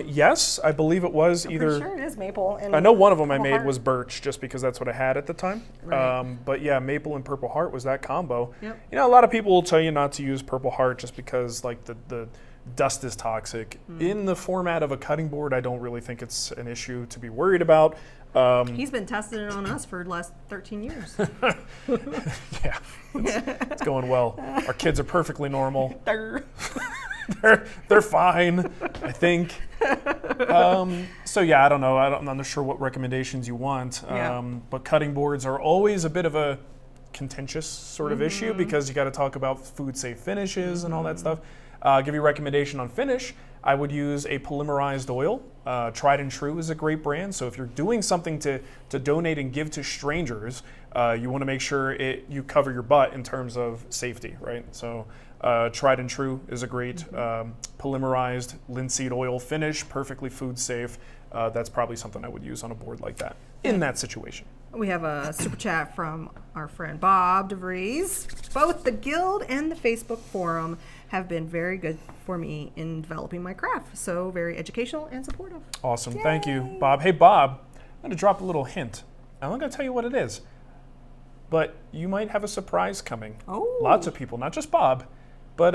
Yes, I believe it was I'm either. Pretty sure it is maple. And I know one of them I made heart. was birch, just because that's what I had at the time. Right. But yeah, maple and purple heart was that combo. Yep. A lot of people will tell you not to use purple heart just because like the dust is toxic. In the format of a cutting board, I don't really think it's an issue to be worried about. He's been testing it on us for the last 13 years. Yeah, it's going well. Our kids are perfectly normal. They're fine, I think. So yeah, I don't know. I'm not sure what recommendations you want. But cutting boards are always a bit of a contentious sort of issue because you got to talk about food safe finishes and all that stuff. I'll give you a recommendation on finish. I would use a polymerized oil. Tried and True is a great brand. So if you're doing something to donate and give to strangers, you want to make sure you cover your butt in terms of safety, right? So Tried and True is a great polymerized linseed oil finish, perfectly food safe. That's probably something I would use on a board like that in that situation. We have a super chat from our friend Bob DeVries. Both the Guild and the Facebook forum have been very good for me in developing my craft. So very educational and supportive. Awesome. Yay. Thank you, Bob. Hey, Bob, I'm going to drop a little hint. I'm not going to tell you what it is, but you might have a surprise coming. Oh. Lots of people, not just Bob, but,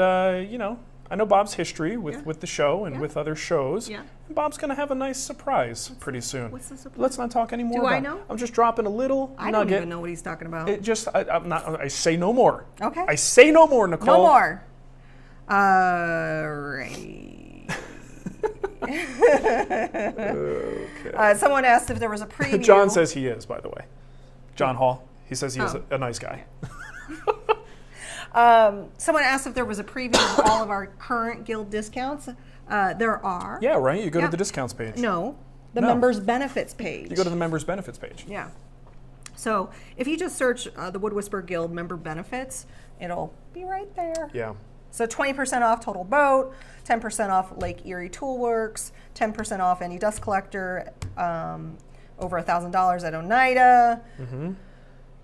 you know, I know Bob's history with the show and with other shows. Yeah. And Bob's going to have a nice surprise pretty soon. What's the surprise? Let's not talk anymore about it. Do I know? I'm just dropping a little I nugget. don't even know what he's talking about. It just, I say no more. Okay. I say no more, Nicole. No more. Right. Okay. Someone asked if there was a preview. John says he is, by the way. John Hall. He says he is a nice guy. Someone asked if there was a preview of all of our current Guild discounts. There are. Yeah, right? You go to the discounts page. No, the members benefits page. You go to the members benefits page. Yeah. So if you just search the Woodwhisperer Guild member benefits, it'll be right there. Yeah. So 20% off Total Boat, 10% off Lake Erie Toolworks, 10% off any dust collector, over $1,000 at Oneida,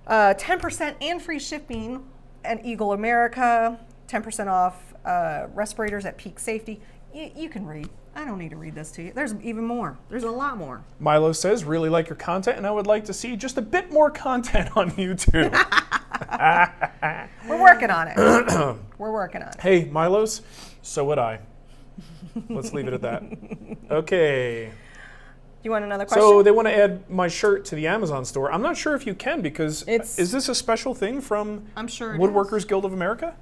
10% and free shipping at Eagle America, 10% off respirators at Peak Safety. You can read. I don't need to read this to you. There's even more. There's a lot more. Milo says, really like your content, and I would like to see just a bit more content on YouTube. We're working on it. We're working on it. Hey, Milos, so would I. Let's leave it at that. Okay. You want another question? So they want to add my shirt to the Amazon store. I'm not sure if you can because is this a special thing from Woodworkers Guild of America?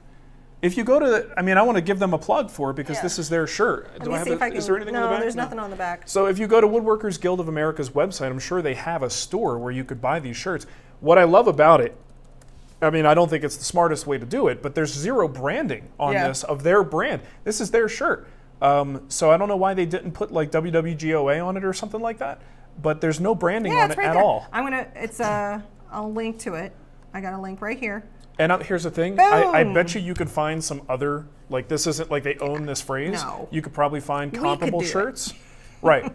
If you go to, I want to give them a plug for it because this is their shirt. Is there anything on the back? No, there's nothing on the back. So if you go to Woodworkers Guild of America's website, I'm sure they have a store where you could buy these shirts. What I love about it, I don't think it's the smartest way to do it, but there's zero branding on this of their brand. This is their shirt. So I don't know why they didn't put like WWGOA on it or something like that, but there's no branding on it at all. I'll link to it. I got a link right here. And here's the thing, I bet you could find some other, like this isn't like they own this phrase. No. You could probably find comparable shirts. Right.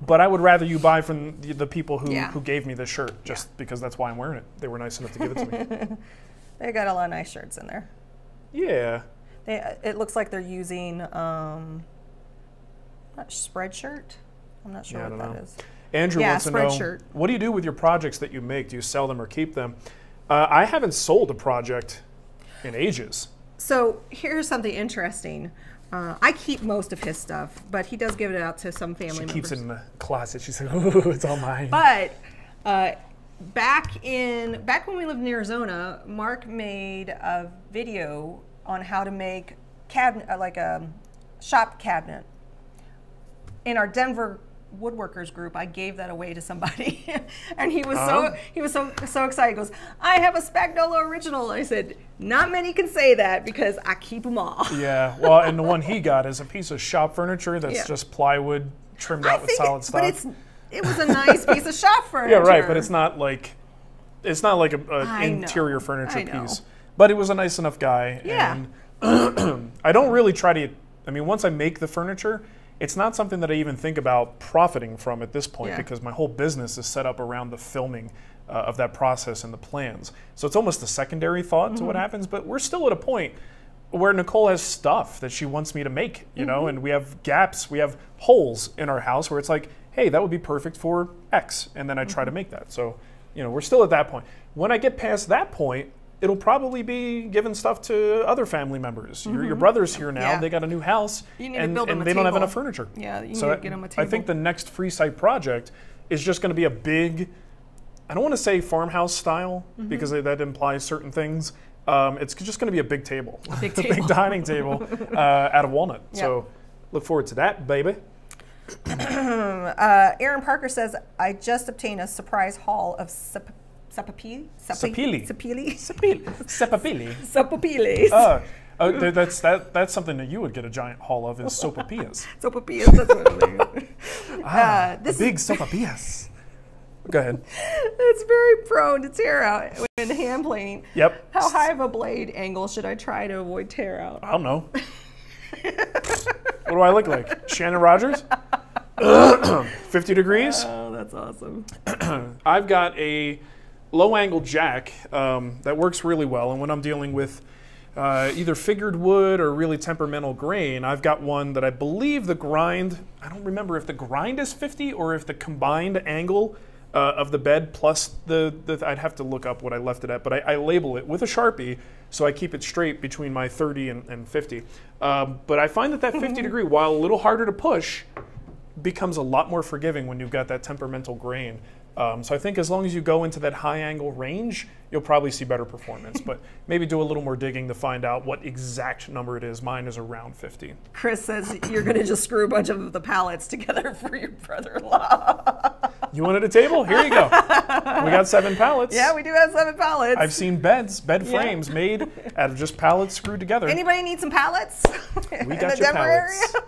But I would rather you buy from the people who gave me this shirt just because that's why I'm wearing it. They were nice enough to give it to me. They got a lot of nice shirts in there. Yeah. It looks like they're using Spreadshirt. I'm not sure what that is. Andrew wants to know, what do you do with your projects that you make? Do you sell them or keep them? I haven't sold a project in ages. So here's something interesting. I keep most of his stuff, but he does give it out to some family members. She keeps it in the closet. She's like, oh, it's all mine. But back when we lived in Arizona, Mark made a video on how to make like a shop cabinet. In our Denver woodworkers group, I gave that away to somebody, and he was so excited. He goes, "I have a Spagnola original." And I said, "Not many can say that because I keep them all." Yeah, well, and the one he got is a piece of shop furniture that's just plywood trimmed out with solid stock. But it was a nice piece of shop furniture. Yeah, right. But it's not like an interior furniture piece. But it was a nice enough guy. Yeah. And I don't really try to. Once I make the furniture, it's not something that I even think about profiting from at this point because my whole business is set up around the filming of that process and the plans. So it's almost a secondary thought to what happens, but we're still at a point where Nicole has stuff that she wants me to make, you know, and we have gaps, we have holes in our house where it's like, hey, that would be perfect for X, and then I try to make that. So, we're still at that point. When I get past that point, it'll probably be giving stuff to other family members. Your brother's here now. They got a new house, and they don't have enough furniture. Yeah, you need to get them a table. I think the next free site project is just going to be a big, I don't want to say farmhouse style, because that implies certain things. It's just going to be a big table. A big dining table out of walnut. Yep. So look forward to that, baby. Aaron Parker says, I just obtained a surprise haul of sapele. That's something that you would get a giant haul of is sopapillas. Sopapillas, that's what it is. Big sopapillas. Go ahead. It's very prone to tear out when and hand planing. Yep. How high of a blade angle should I try to avoid tear out? I don't know. What do I look like? Shannon Rogers? 50 degrees? Oh, that's awesome. I've got a low angle jack that works really well, and when I'm dealing with either figured wood or really temperamental grain, I've got one that I believe the grind, I don't remember if the grind is 50 or if the combined angle of the bed plus I'd have to look up what I left it at, but I label it with a Sharpie so I keep it straight between my 30 and 50. But I find that 50 degree, while a little harder to push, becomes a lot more forgiving when you've got that temperamental grain. So I think as long as you go into that high angle range, you'll probably see better performance, but maybe do a little more digging to find out what exact number it is. Mine is around 50. Chris says you're going to just screw a bunch of the pallets together for your brother-in-law. You wanted a table? Here you go. We got 7 pallets. Yeah, we do have 7 pallets. I've seen bed frames made out of just pallets screwed together. Anybody need some pallets? We got in the your Denver pallets. area?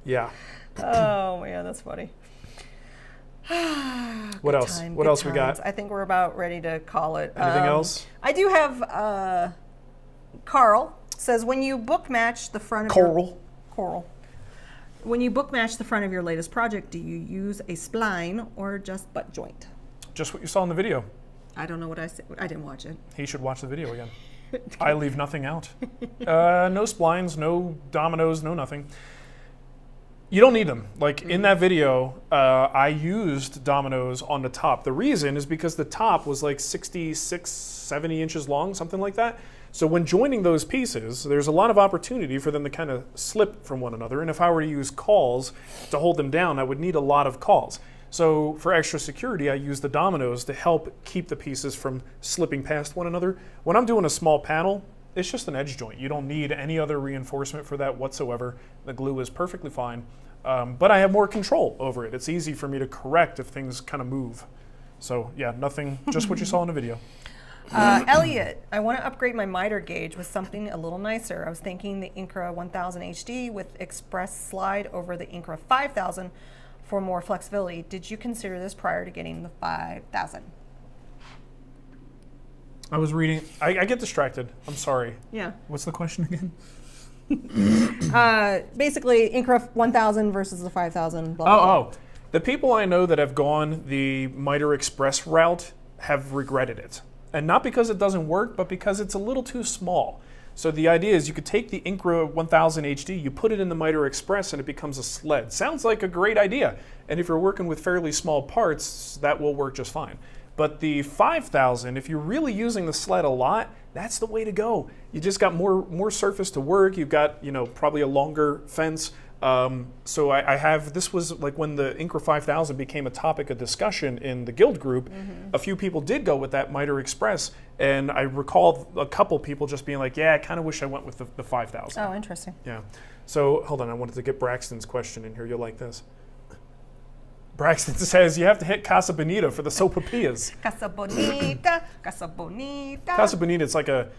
Yeah. Oh man, that's funny. What else? What else we got? I think we're about ready to call it. Anything else? I do have Carl says when you book match the front of Coral. When you book match the front of your latest project, do you use a spline or just butt joint? Just what you saw in the video. I don't know what I said. I didn't watch it. He should watch the video again. I leave nothing out. No splines, no dominoes, no nothing. You don't need them. Like in that video, I used dominoes on the top. The reason is because the top was like 66, 70 inches long, something like that. So when joining those pieces, there's a lot of opportunity for them to kind of slip from one another. And if I were to use cauls to hold them down, I would need a lot of cauls. So for extra security, I use the dominoes to help keep the pieces from slipping past one another. When I'm doing a small panel, it's just an edge joint. You don't need any other reinforcement for that whatsoever. The glue is perfectly fine. But I have more control over it. It's easy for me to correct if things kind of move. So yeah, nothing, just what you saw in the video. Elliot, I want to upgrade my miter gauge with something a little nicer. I was thinking the Incra 1000 HD with express slide over the Incra 5000 for more flexibility. Did you consider this prior to getting the 5000? I was reading, I get distracted. I'm sorry. Yeah. What's the question again? Basically, Incra 1000 versus the 5000. Blah, blah, blah. The people I know that have gone the Miter Express route have regretted it. And not because it doesn't work, but because it's a little too small. So the idea is you could take the Incra 1000 HD, you put it in the Miter Express, and it becomes a sled. Sounds like a great idea. And if you're working with fairly small parts, that will work just fine. But the 5000, if you're really using the sled a lot, that's the way to go. You just got more surface to work. You've got, probably a longer fence. So I have, this was like when the Incra 5000 became a topic of discussion in the guild group, a few people did go with that Miter Express, and I recall a couple people just being like, yeah, I kind of wish I went with the 5000. Oh, interesting. Yeah. So hold on, I wanted to get Braxton's question in here. You'll like this. Braxton says you have to hit Casa Bonita for the sopapillas. Casa Bonita, Casa Bonita. Casa Bonita, it's like a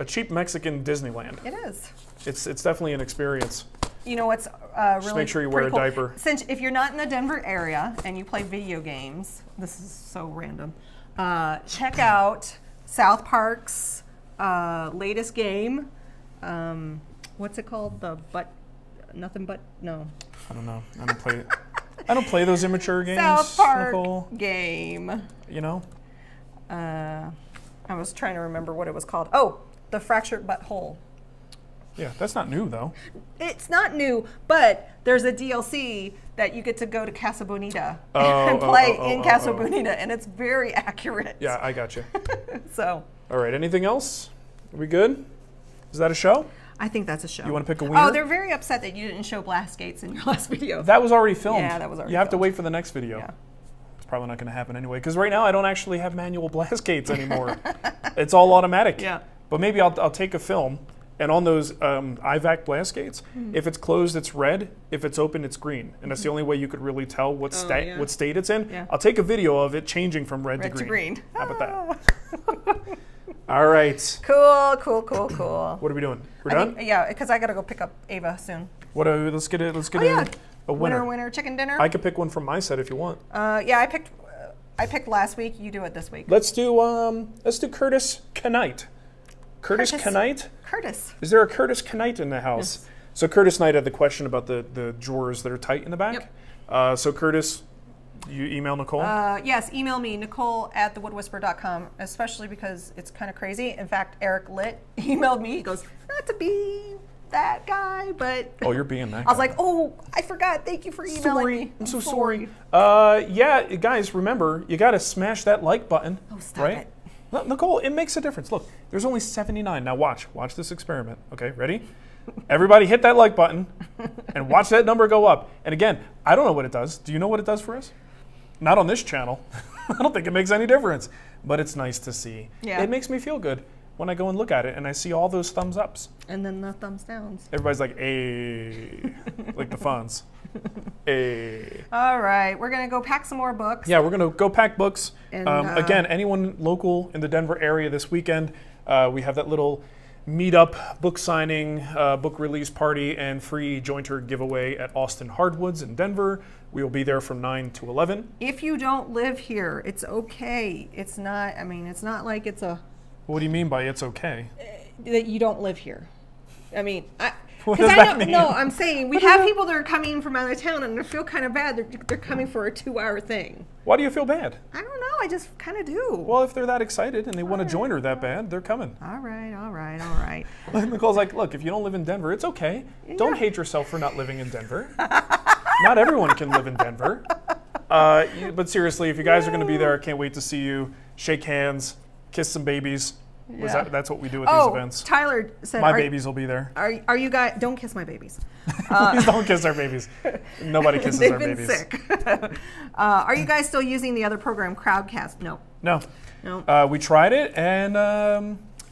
cheap Mexican Disneyland. It is. It's definitely an experience. You know what's really Just make sure you wear a cool? diaper. Since if you're not in the Denver area and you play video games, this is so random. Check out South Park's latest game. What's it called? Nothing but no. I don't know. I don't play those immature games. South Park Nicole. game. I was trying to remember what it was called. Oh, the Fractured Butthole. Yeah, that's not new though. It's not new, but there's a DLC that you get to go to Casa Bonita and play in Casa Bonita, and it's very accurate. Yeah, I got you. So. All right, anything else? Are we good? Is that a show? I think that's a show. You want to pick a winner? Oh, they're very upset that you didn't show blast gates in your last video. That was already filmed. Yeah, that was already You have to filmed. wait for the next video. Yeah. It's probably not going to happen anyway, because right now I don't actually have manual blast gates anymore. It's all automatic. Yeah. But maybe I'll take a film, and on those IVAC blast gates, if it's closed, it's red. If it's open, it's green. And that's the only way you could really tell what state it's in. Yeah. I'll take a video of it changing from red to green. How about that? All right. Cool. What are we doing? We're done? Yeah, because I got to go pick up Ava soon. Let's get a winner. Winner, chicken dinner. I could pick one from my set if you want. Yeah, I picked I picked last week. You do it this week. Let's do Curtis Knight. Curtis Knight? Curtis. Is there a Curtis Knight in the house? Yes. So Curtis Knight had the question about the drawers that are tight in the back. Yep. So Curtis, you email Nicole? Yes, email me, Nicole@thewoodwhisperer.com, especially because it's kind of crazy. In fact, Eric Litt emailed me. He goes, not to be that guy, but... Oh, you're being that guy. I was like, oh, I forgot. Thank you for emailing me. I'm so sorry. Yeah, guys, remember, you got to smash that like button. Oh, stop it. No, Nicole, it makes a difference. Look, there's only 79. Now watch this experiment. Okay, ready? Everybody hit that like button and watch that number go up. And again, I don't know what it does. Do you know what it does for us? Not on this channel. I don't think it makes any difference. But it's nice to see. Yeah. It makes me feel good when I go and look at it and I see all those thumbs ups. And then the thumbs downs. Everybody's like, "Ay," like the Fonz. Ay. All right, we're gonna go pack some more books. Yeah, we're gonna go pack books. And, again, anyone local in the Denver area this weekend, we have that little meetup, book signing, book release party, and free jointer giveaway at Austin Hardwoods in Denver. We will be there from 9 to 11. If you don't live here, it's okay. It's not. I mean, it's not like it's a. What do you mean by it's okay? That you don't live here. I mean, what does that mean? No, I'm saying we have people that are coming from out of town and they feel kind of bad. They're coming for a 2-hour thing. Why do you feel bad? I don't know. I just kind of do. Well, if they're that excited and they want to join her that bad, they're coming. All right. Nicole's like, look, if you don't live in Denver, it's okay. Yeah. Don't hate yourself for not living in Denver. Not everyone can live in Denver. But seriously, if you guys are going to be there, I can't wait to see you. Shake hands, kiss some babies. Yeah. That's what we do at these events. Tyler said, my babies will be there. Are you guys, don't kiss my babies. Please don't kiss our babies. Nobody kisses our babies. They've been sick. Are you guys still using the other program, Crowdcast? No. We tried it and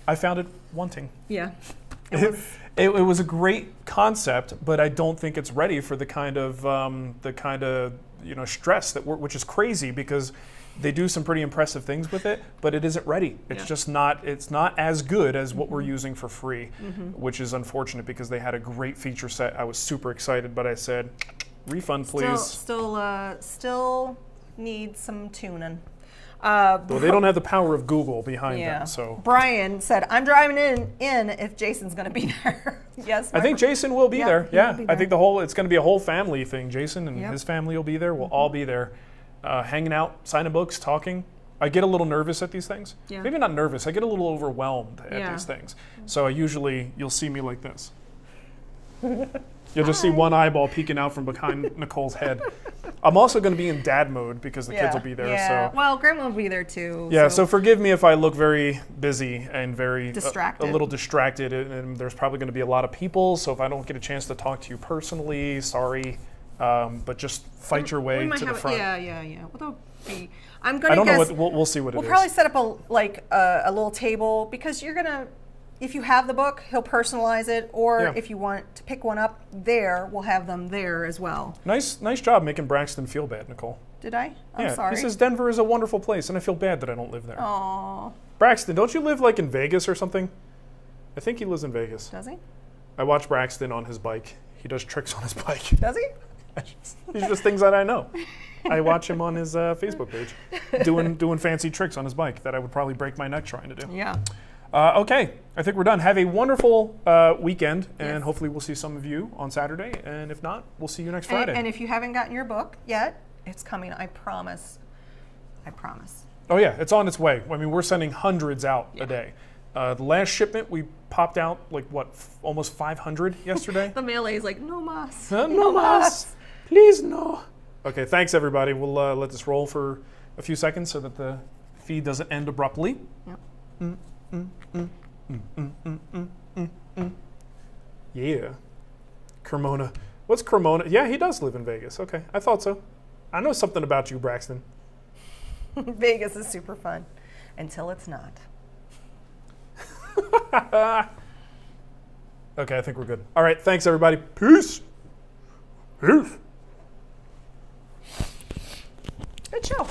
I found it wanting. Yeah. It was a great concept, but I don't think it's ready for the kind of stress which is crazy because they do some pretty impressive things with it, but it isn't ready. It's just not. It's not as good as what we're using for free, which is unfortunate because they had a great feature set. I was super excited, but I said, refund, please. Still need some tuning. Well, they don't have the power of Google behind them. So Brian said, "I'm driving in if Jason's going to be there." Yes, I think Jason will be there. Yeah, I think it's going to be a whole family thing. Jason and his family will be there. We'll all be there. Hanging out, signing books, talking. I get a little nervous at these things. Yeah. Maybe not nervous. I get a little overwhelmed at these things. So you'll see me like this. You'll just see one eyeball peeking out from behind Nicole's head. I'm also going to be in dad mode because the kids will be there. Yeah. So. Well, Grandma will be there too. Yeah, so forgive me if I look very busy and very distracted. A little distracted, and there's probably going to be a lot of people. So if I don't get a chance to talk to you personally, sorry. But just fight your way to the front. Yeah. Well, I'm going to guess. We'll see what it is. We'll probably set up a little table because you're going to, if you have the book, he'll personalize it. Or if you want to pick one up there, we'll have them there as well. Nice job making Braxton feel bad, Nicole. Did I? I'm sorry. He says Denver is a wonderful place, and I feel bad that I don't live there. Aww. Braxton, don't you live like in Vegas or something? I think he lives in Vegas. Does he? I watch Braxton on his bike. He does tricks on his bike. Does he? These are just things that I know. I watch him on his Facebook page doing fancy tricks on his bike that I would probably break my neck trying to do. Yeah. Okay, I think we're done. Have a wonderful weekend, and hopefully we'll see some of you on Saturday. And if not, we'll see you next Friday. And if you haven't gotten your book yet, it's coming. I promise. Oh yeah, it's on its way. I mean, we're sending hundreds out a day. The last shipment, we popped out almost 500 yesterday. The mail is like, no mas. No mas. Please, no. Okay, thanks, everybody. We'll let this roll for a few seconds so that the feed doesn't end abruptly. Yep. Yeah. Cremona. What's Cremona? Yeah, he does live in Vegas. Okay, I thought so. I know something about you, Braxton. Vegas is super fun until it's not. Okay, I think we're good. All right, thanks, everybody. Peace. Peace. Good show.